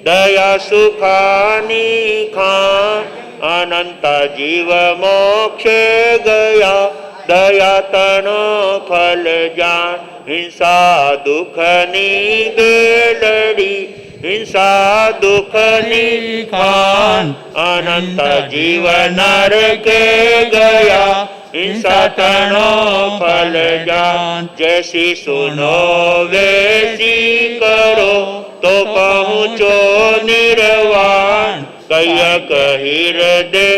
दया सुखानी खान अनंत जीव मोक्ष गया दया तनो फल जान हिंसा दुखनी बेलड़ी हिंसा दुखनी खान अनंत जीव नर के गया हिंसा तनो फल जान जैसी सुनो वैसी करो तो पहुँचो निर्वाण कहिया कहिर दे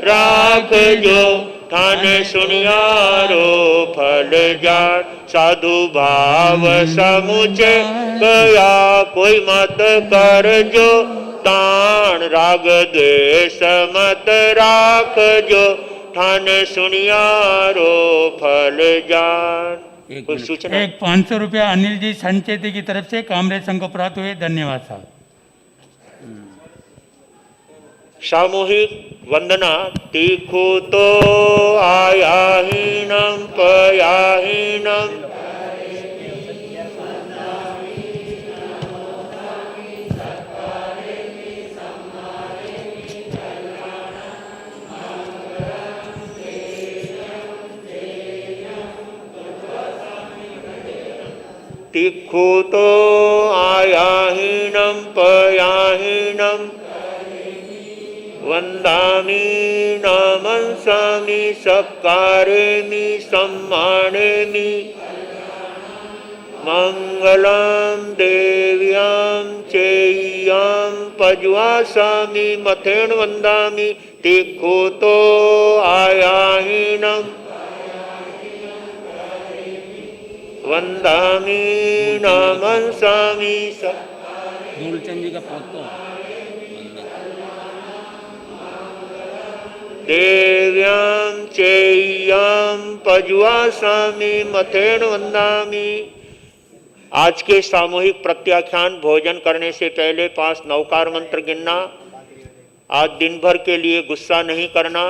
राख जो ठाने सुनियारो फल जान साधु भाव समुचे गया कोई मत कर जो तान राग द्वेष मत राख जो ठाने सुनियारो फल जान। कोई सूचना?
एक 500 रुपया अनिल जी संचेती की तरफ से कामरेज संघ को प्राप्त हुए। धन्यवाद साहब।
सामूहिक वंदना। तीखो तो आयाहीनम पयाहीनम तीखो तो आयाहीनम पयाहीनम वंदामि नमस्सामि सत्कारेमि सम्मानेमि मंगलम देव्यां चेय्यां पज्वासामि मथेन वंदामि तीखो तो आयाहीनम वंदामि नमस्सामि
धूलचंद जी का पोतो
देव्यां चेय्यां पज्वासामि मथेन वंदामि। आज के सामूहिक प्रत्याख्यान भोजन करने से पहले 5 नवकार मंत्र गिनना। आज दिन भर के लिए गुस्सा नहीं करना,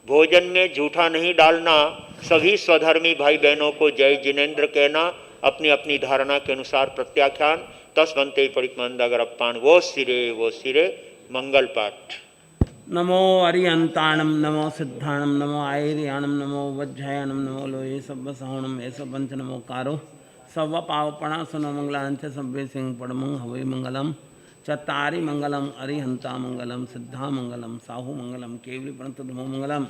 भोजन में झूठा नहीं डालना, सभी स्वधर्मी भाई बहनों को जय जिनेन्द्र कहना, अपनी अपनी धारणा के अनुसार प्रत्याख्यान। तस्वंते परिकमंदगरप्पान वो सिरे मंगल पाठ।
नमो अरियंताणम नमो सिद्धाणम नमो आयर्याणम नमो वज्रयाणम नमो लोये सब्ब सहोणम ऐसा पंच नमो कारो सव्व पावपणा सुनो मंगलांच सब्बे सिंह पड़मंग हवे मंगलम चतारी मंगलम अरिहंता मंगलम सिद्धा मंगलम साहू मंगलम केवली प्रणत धमो मंगलम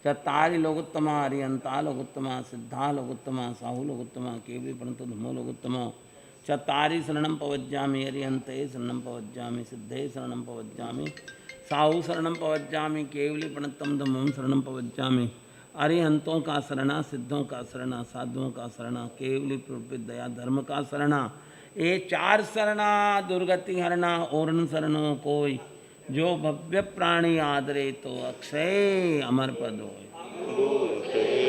चतारी लोकोत्तमा अरिहंता लोकोत्तमा सिद्धा लोकोत्तमा साहू लोकोत्तमा केवली प्रणत धमो लोकोत्तमो चतारी शरणं पवज्जामि अरिहंते शरणं पवज्जामि सिद्धे शरणं पवज्जामि साहू शरणं पवज्जामि केवली प्रणतम धम्मं शरणं पवज्जामि। अरिहंतों का शरणा, सिद्धों का शरणा, साधुओं का शरणा, केवली प्रवृत्ति दया धर्म का शरणा। ये 4 शरणा दुर्गति हरणा और शरणों कोई जो भव्य प्राणी आदरे तो अक्षय अमर पद होय।